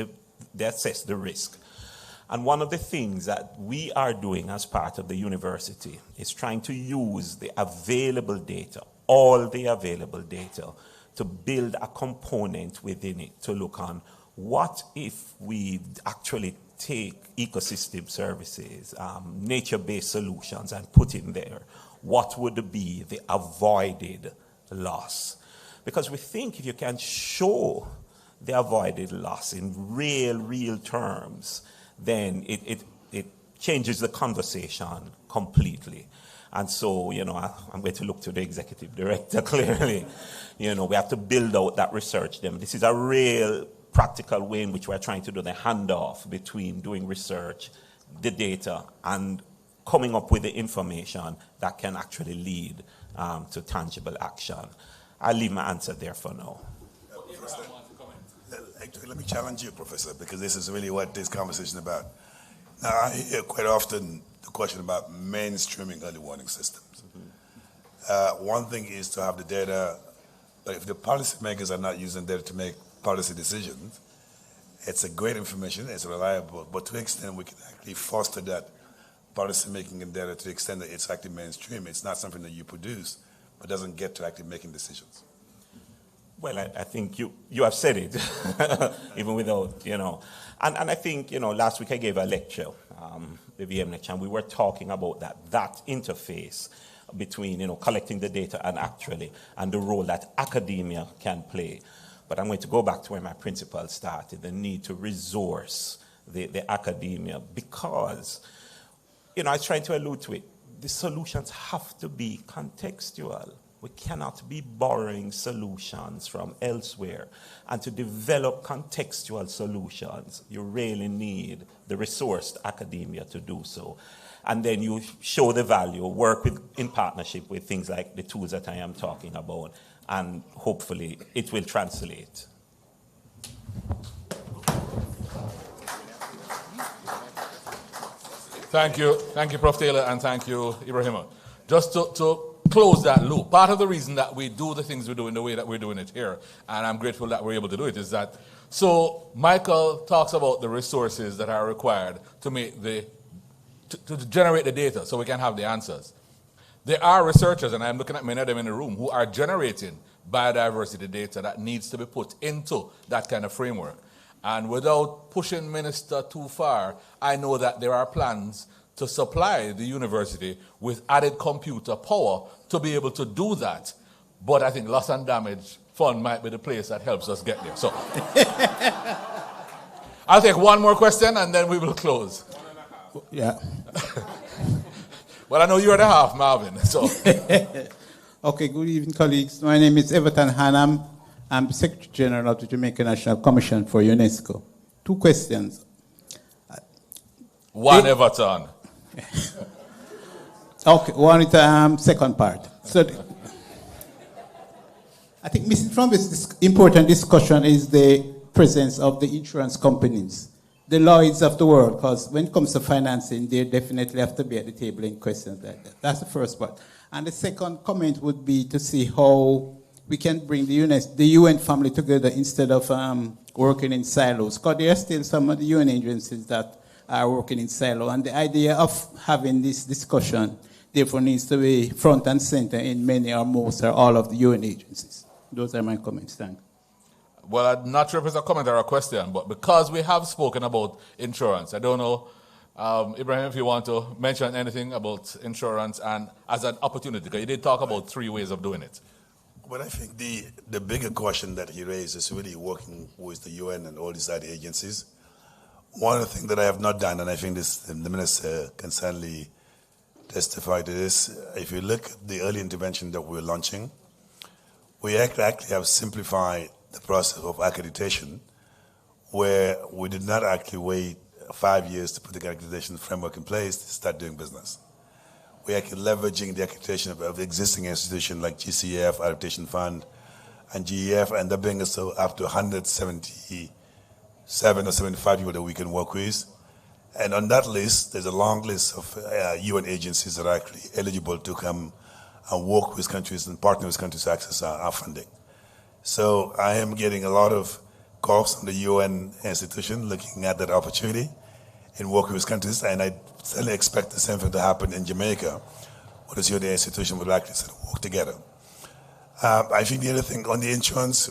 they assess the risk. And one of the things that we are doing as part of the university is trying to use the available data, all the available data, to build a component within it to look on what if we actually take ecosystem services, nature-based solutions, and put in there, what would be the avoided loss? Because we think if you can show the avoided loss in real terms, then it changes the conversation completely. And so, I'm going to look to the executive director clearly. We have to build out that research. This is a real practical way in which we're trying to do the handoff between doing research, the data, and coming up with the information that can actually lead to tangible action. I'll leave my answer there for now. Actually, let me challenge you, Professor, because this is really what this conversation is about. Now, I hear quite often the question about mainstreaming early warning systems. One thing is to have the data, but if the policymakers are not using data to make policy decisions, it's a great information, it's reliable, but to the extent we can actually foster that policy making and data to the extent that it's actually mainstream, it's not something that you produce, but doesn't get to actually making decisions. Well, I think you have said it, even without, And I think, last week I gave a lecture, the VM lecture, and we were talking about that interface between, collecting the data and the role that academia can play. But I'm going to go back to where my principal started, the need to resource the academia, because, I was trying to allude to it, the solutions have to be contextual. We cannot be borrowing solutions from elsewhere. And to develop contextual solutions, you really need the resourced academia to do so. And then you show the value, work in partnership with things like the tools that I am talking about, and hopefully it will translate. Thank you, Prof. Taylor, and thank you, Ibrahima. Just to close that loop, part of the reason that we do the things we do in the way that we're doing it here, and I'm grateful that we're able to do it, is that, so Michael talks about the resources that are required to make to generate the data so we can have the answers. There are researchers, and I'm looking at many of them in the room, who are generating biodiversity data that needs to be put into that kind of framework. And without pushing Minister too far, I know that there are plans to supply the university with added computer power to be able to do that. But I think loss and damage fund might be the place that helps us get there. So I'll take one more question and then we will close. Yeah. Well, I know you're the half, Marvin. So. Okay, good evening, colleagues. My name is Everton Hannam. I'm Secretary General of the Jamaica National Commission for UNESCO. Two questions. One Everton. Okay, one with the second part. So I think missing from this important discussion is the presence of the insurance companies, the Lloyds of the world, because when it comes to financing, they definitely have to be at the table in questions like that. That's the first part. And the second comment would be to see how we can bring the UN family together instead of working in silos, because there are still some of the UN agencies that are working in silo, and the idea of having this discussion therefore needs to be front and center in many or most or all of the UN agencies. Those are my comments. Thank you. Well, I'm not sure if it's a comment or a question, but because we have spoken about insurance, I don't know, Ibrahim, if you want to mention anything about insurance and as an opportunity, because you did talk about 3 ways of doing it. Well, I think the bigger question that he raised is really working with the UN and all these other agencies. One of the things that I have not done, and I think the Minister can certainly testify to this, if you look at the early intervention that we're launching, we actually have simplified the process of accreditation, where we did not actually wait 5 years to put the accreditation framework in place to start doing business. We're actually leveraging the accreditation of existing institutions like GCF, Adaptation Fund, and GEF, and that brings us up to 177 or 75 people that we can work with. And on that list, there's a long list of UN agencies that are actually eligible to come and work with countries and partner with countries to access our funding. So I am getting a lot of calls from the UN institution looking at that opportunity in working with countries, and I certainly expect the same thing to happen in Jamaica, where this UN institution will actually sort of work together. I think the other thing on the insurance,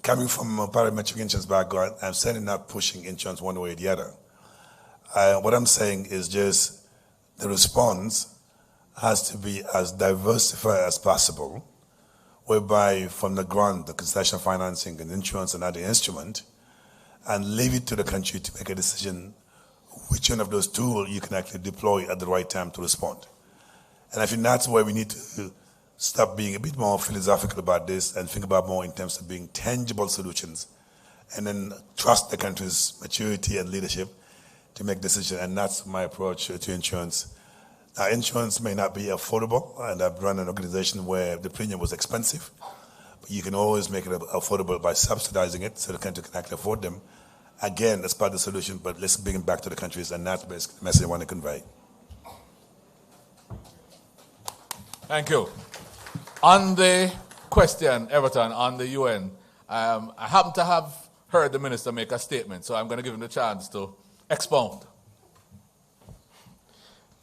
coming from a parametric insurance background, I'm certainly not pushing insurance one way or the other. What I'm saying is just the response has to be as diversified as possible, whereby from the ground, the concession financing and insurance and other instrument, and leave it to the country to make a decision which one of those tools you can actually deploy at the right time to respond. And I think that's where we need to stop being a bit more philosophical about this and think about more in terms of being tangible solutions, and then trust the country's maturity and leadership to make decisions. And that's my approach to insurance. Now, insurance may not be affordable, and I've run an organization where the premium was expensive, but you can always make it affordable by subsidizing it so the country can actually afford them. Again, that's part of the solution, but let's bring it back to the countries, and that's the message I want to convey. Thank you. On the question, Everton, on the UN, I happen to have heard the minister make a statement, so I'm going to give him the chance to expound.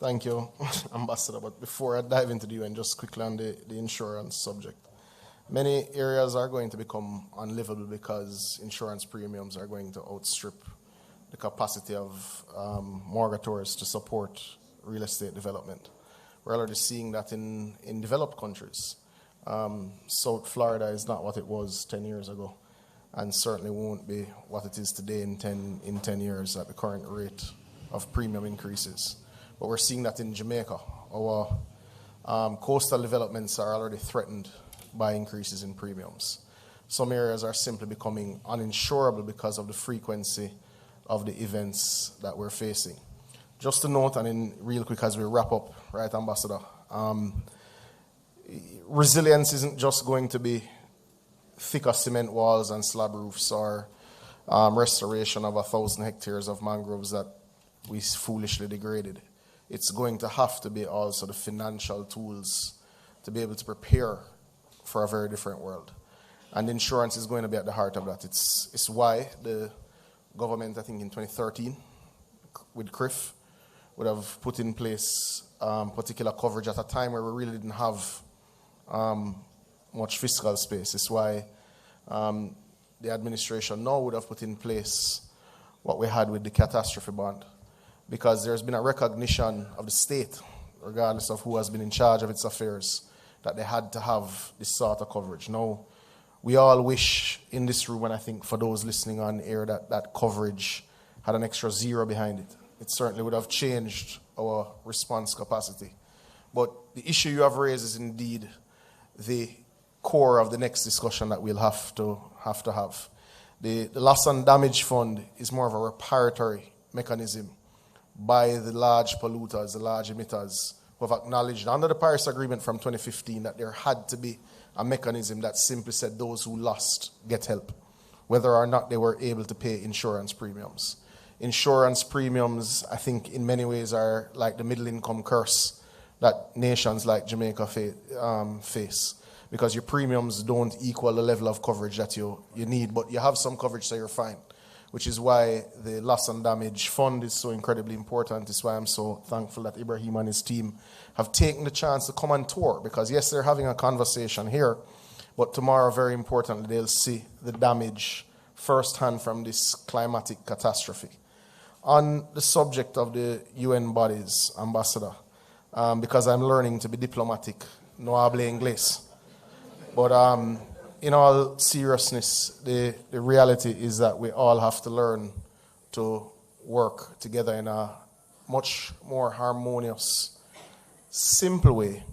Thank you, Ambassador. But before I dive into the UN, just quickly on the insurance subject. Many areas are going to become unlivable because insurance premiums are going to outstrip the capacity of mortgagors to support real estate development. We're already seeing that in developed countries. South Florida is not what it was 10 years ago, and certainly won't be what it is today in 10 years at the current rate of premium increases. But we're seeing that in Jamaica. Our coastal developments are already threatened by increases in premiums. Some areas are simply becoming uninsurable because of the frequency of the events that we're facing. Just to note, and in real quick as we wrap up, right, Ambassador, resilience isn't just going to be thicker cement walls and slab roofs or restoration of 1,000 hectares of mangroves that we foolishly degraded. It's going to have to be also the financial tools to be able to prepare for a very different world. And insurance is going to be at the heart of that. It's why the government, I think in 2013, with CRIF, would have put in place particular coverage at a time where we really didn't have much fiscal space. It's why the administration now would have put in place what we had with the catastrophe bond, because there's been a recognition of the state, regardless of who has been in charge of its affairs, that they had to have this sort of coverage. Now, we all wish in this room, and I think for those listening on air, that that coverage had an extra zero behind it. It certainly would have changed our response capacity. But the issue you have raised is indeed the core of the next discussion that we'll have to have. The loss and damage fund is more of a reparatory mechanism by the large polluters, the large emitters, who have acknowledged under the Paris Agreement from 2015 that there had to be a mechanism that simply said those who lost get help, whether or not they were able to pay insurance premiums. Insurance premiums, I think, in many ways are like the middle income curse that nations like Jamaica face, because your premiums don't equal the level of coverage that you need, but you have some coverage, so you're fine, which is why the loss and damage fund is so incredibly important. It's why I'm so thankful that Ibrahim and his team have taken the chance to come on tour, because yes, they're having a conversation here, but tomorrow, very importantly, they'll see the damage firsthand from this climatic catastrophe. On the subject of the UN bodies, Ambassador, because I'm learning to be diplomatic, no hablo inglés. But in all seriousness, the reality is that we all have to learn to work together in a much more harmonious, simple way,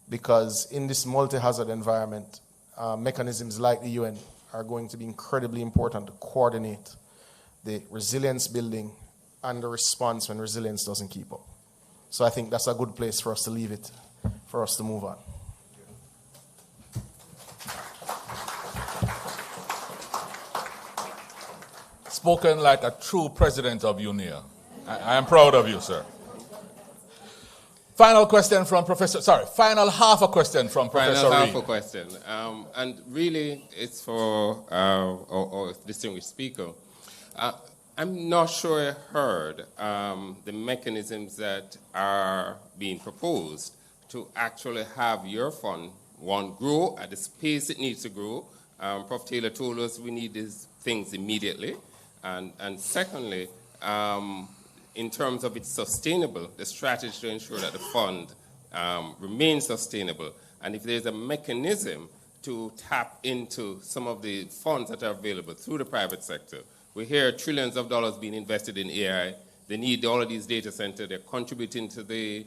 because in this multi-hazard environment, mechanisms like the UN are going to be incredibly important to coordinate the resilience building and the response when resilience doesn't keep up. So I think that's a good place for us to leave it, for us to move on. Spoken like a true president of UNIA. I am proud of you, sir. Final question from final half a question from Professor Reed. Final half a question. And really, it's for our distinguished speaker. I'm not sure I heard the mechanisms that are being proposed to actually have your fund, one, grow at the pace it needs to grow. Prof. Taylor told us we need these things immediately. And secondly, in terms of its sustainable, the strategy to ensure that the fund remains sustainable. And if there's a mechanism to tap into some of the funds that are available through the private sector. We hear trillions of dollars being invested in AI. They need all of these data centers. They're contributing to the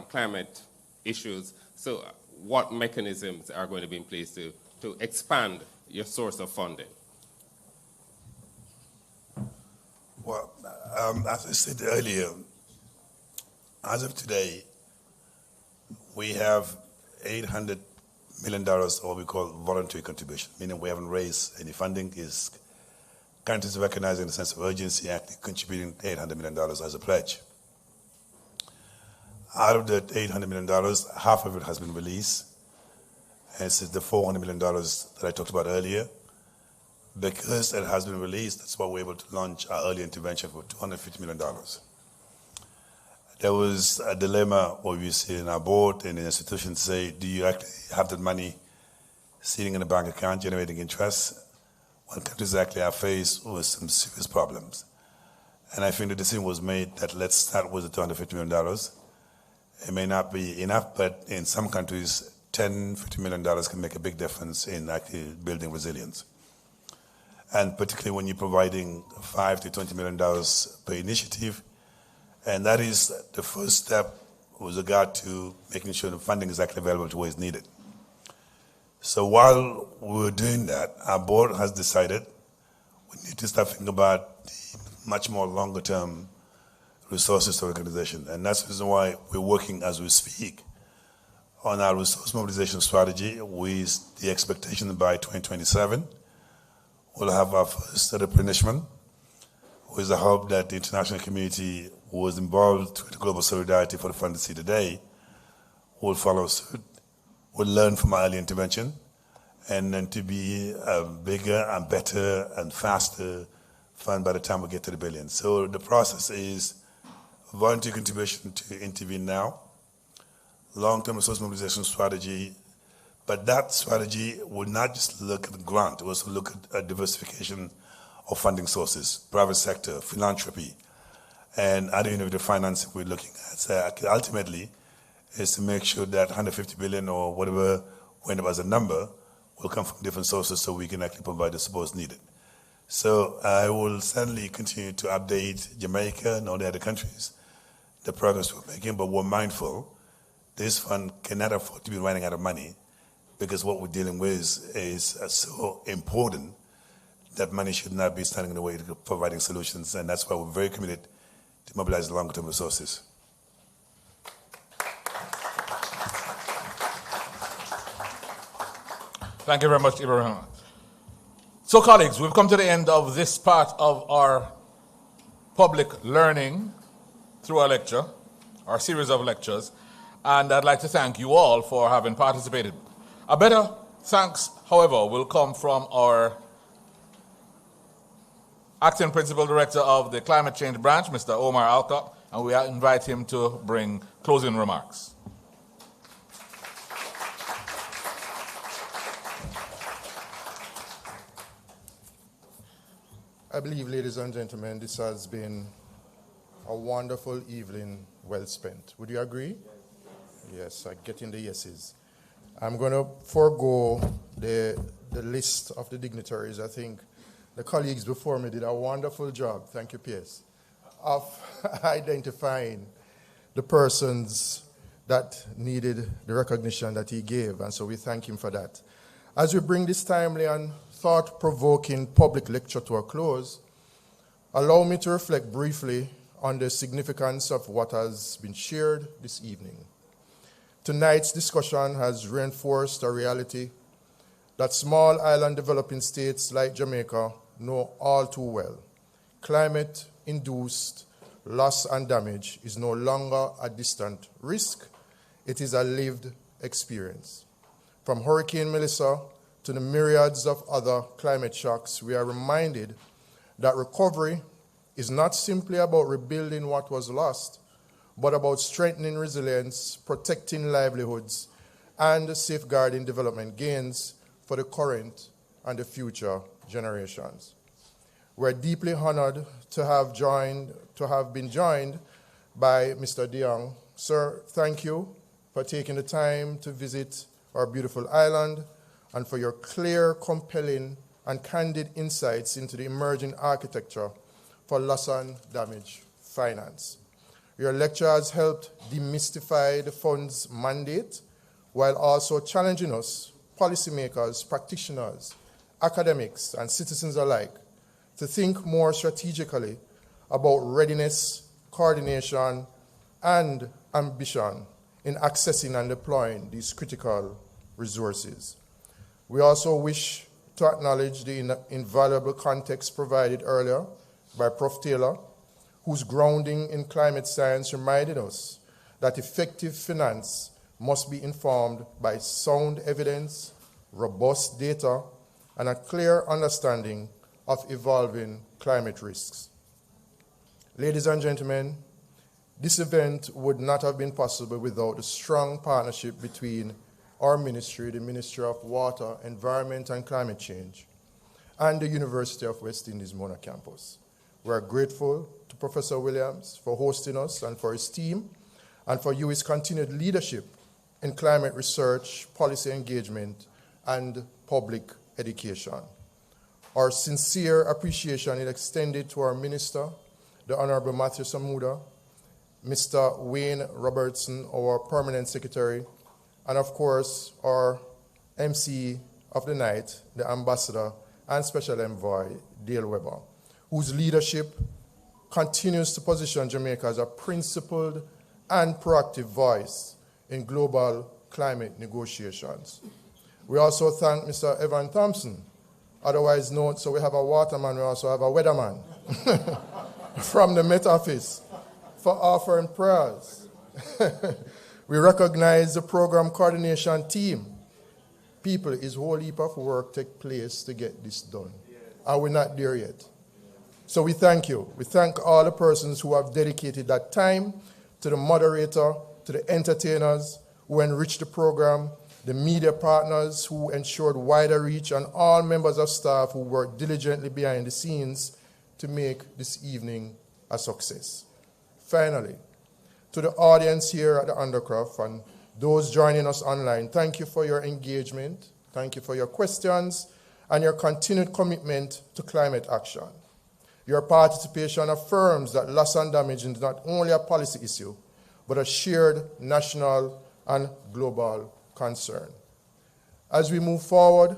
climate issues. So what mechanisms are going to be in place to expand your source of funding? Well, as I said earlier, As of today, we have $800 million, what we call voluntary contribution, meaning we haven't raised any funding. Is countries recognizing the sense of urgency, actually contributing $800 million as a pledge. Out of that $800 million, half of it has been released. And this is the $400 million that I talked about earlier. Because it has been released, that's why we're able to launch our early intervention for $250 million. There was a dilemma where we see in our board and in institutions say, do you actually have that money sitting in a bank account generating interest? When countries actually are faced with some serious problems. And I think the decision was made that let's start with the $250 million. It may not be enough, but in some countries, $10, $50 million can make a big difference in actually building resilience. And particularly when you're providing $5 to $20 million per initiative. And that is the first step with regard to making sure the funding is actually available to where it's needed. So while we're doing that, our board has decided we need to start thinking about the much more longer term resources to the organization. And that's the reason why we're working as we speak on our resource mobilization strategy with the expectation that by 2027, we'll have our first replenishment with the hope that the international community who was involved with global solidarity for the fund to see today will follow suit. We'll learn from our early intervention and then to be a bigger and better and faster fund by the time we get to the billion. So the process is voluntary contribution to intervene now, long-term resource mobilization strategy, but that strategy will not just look at the grant, it will also look at diversification of funding sources, private sector, philanthropy, and other innovative financing we're looking at. So ultimately, is to make sure that 150 billion or whatever went up as a number will come from different sources so we can actually provide the support needed. So I will certainly continue to update Jamaica and all the other countries, the progress we're making, but we're mindful this fund cannot afford to be running out of money because what we're dealing with is so important that money should not be standing in the way to providing solutions, and that's why we're very committed to mobilize long-term resources. Thank you very much, Ibrahim. So, colleagues, we've come to the end of this part of our public learning through our lecture, our series of lectures, and I'd like to thank you all for having participated. A better thanks, however, will come from our Acting Principal Director of the Climate Change Branch, Mr. Omar Alcott, and we invite him to bring closing remarks. I believe, ladies and gentlemen, this has been a wonderful evening well spent. Would you agree? Yes, I get in the yeses. I'm going to forego the list of the dignitaries. I think the colleagues before me did a wonderful job, thank you, P.S., of identifying the persons that needed the recognition that he gave, and so we thank him for that. As we bring this timely and thought-provoking public lecture to a close, allow me to reflect briefly on the significance of what has been shared this evening. Tonight's discussion has reinforced a reality that small island developing states like Jamaica know all too well. Climate-induced loss and damage is no longer a distant risk, it is a lived experience. From Hurricane Melissa to the myriads of other climate shocks, we are reminded that recovery is not simply about rebuilding what was lost, but about strengthening resilience, protecting livelihoods, and safeguarding development gains for the current and the future generations. We're deeply honored to have been joined by Mr. DeYoung. Sir, thank you for taking the time to visit our beautiful island and for your clear, compelling, and candid insights into the emerging architecture for loss and damage finance. Your lecture has helped demystify the fund's mandate while also challenging us, policymakers, practitioners, academics, and citizens alike, to think more strategically about readiness, coordination, and ambition in accessing and deploying these critical resources. We also wish to acknowledge the invaluable context provided earlier by Prof. Taylor, whose grounding in climate science reminded us that effective finance must be informed by sound evidence, robust data, and a clear understanding of evolving climate risks. Ladies and gentlemen, this event would not have been possible without the strong partnership between our ministry, the Ministry of Water, Environment and Climate Change, and the University of West Indies Mona campus. We are grateful to Professor Williams for hosting us and for his team, and for his continued leadership in climate research, policy engagement, and public education. Our sincere appreciation is extended to our Minister, the Honorable Matthew Samuda, Mr. Wayne Robertson, our Permanent Secretary, and of course, our MC of the night, the Ambassador and Special Envoy, Dale Weber, whose leadership continues to position Jamaica as a principled and proactive voice in global climate negotiations. We also thank Mr. Evan Thompson, otherwise known, so we have a waterman, we also have a weatherman from the Met Office for offering prayers. We recognize the program coordination team. People, it's a whole heap of work take place to get this done. And we're not there yet. So we thank you. We thank all the persons who have dedicated that time, to the moderator, to the entertainers who enriched the program, the media partners who ensured wider reach, and all members of staff who worked diligently behind the scenes to make this evening a success. Finally, to the audience here at the Undercroft and those joining us online, thank you for your engagement, thank you for your questions, and your continued commitment to climate action. Your participation affirms that loss and damage is not only a policy issue, but a shared national and global concern. As we move forward,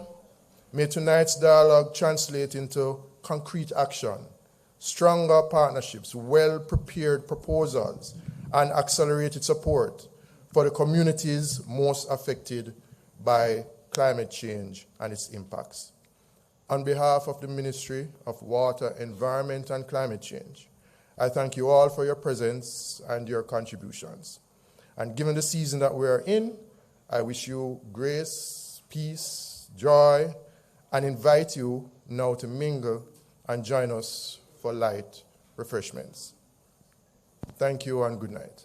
may tonight's dialogue translate into concrete action, stronger partnerships, well-prepared proposals, and accelerated support for the communities most affected by climate change and its impacts. On behalf of the Ministry of Water, Environment and Climate Change, I thank you all for your presence and your contributions. And given the season that we are in, I wish you grace, peace, joy, and invite you now to mingle and join us for light refreshments. Thank you and good night.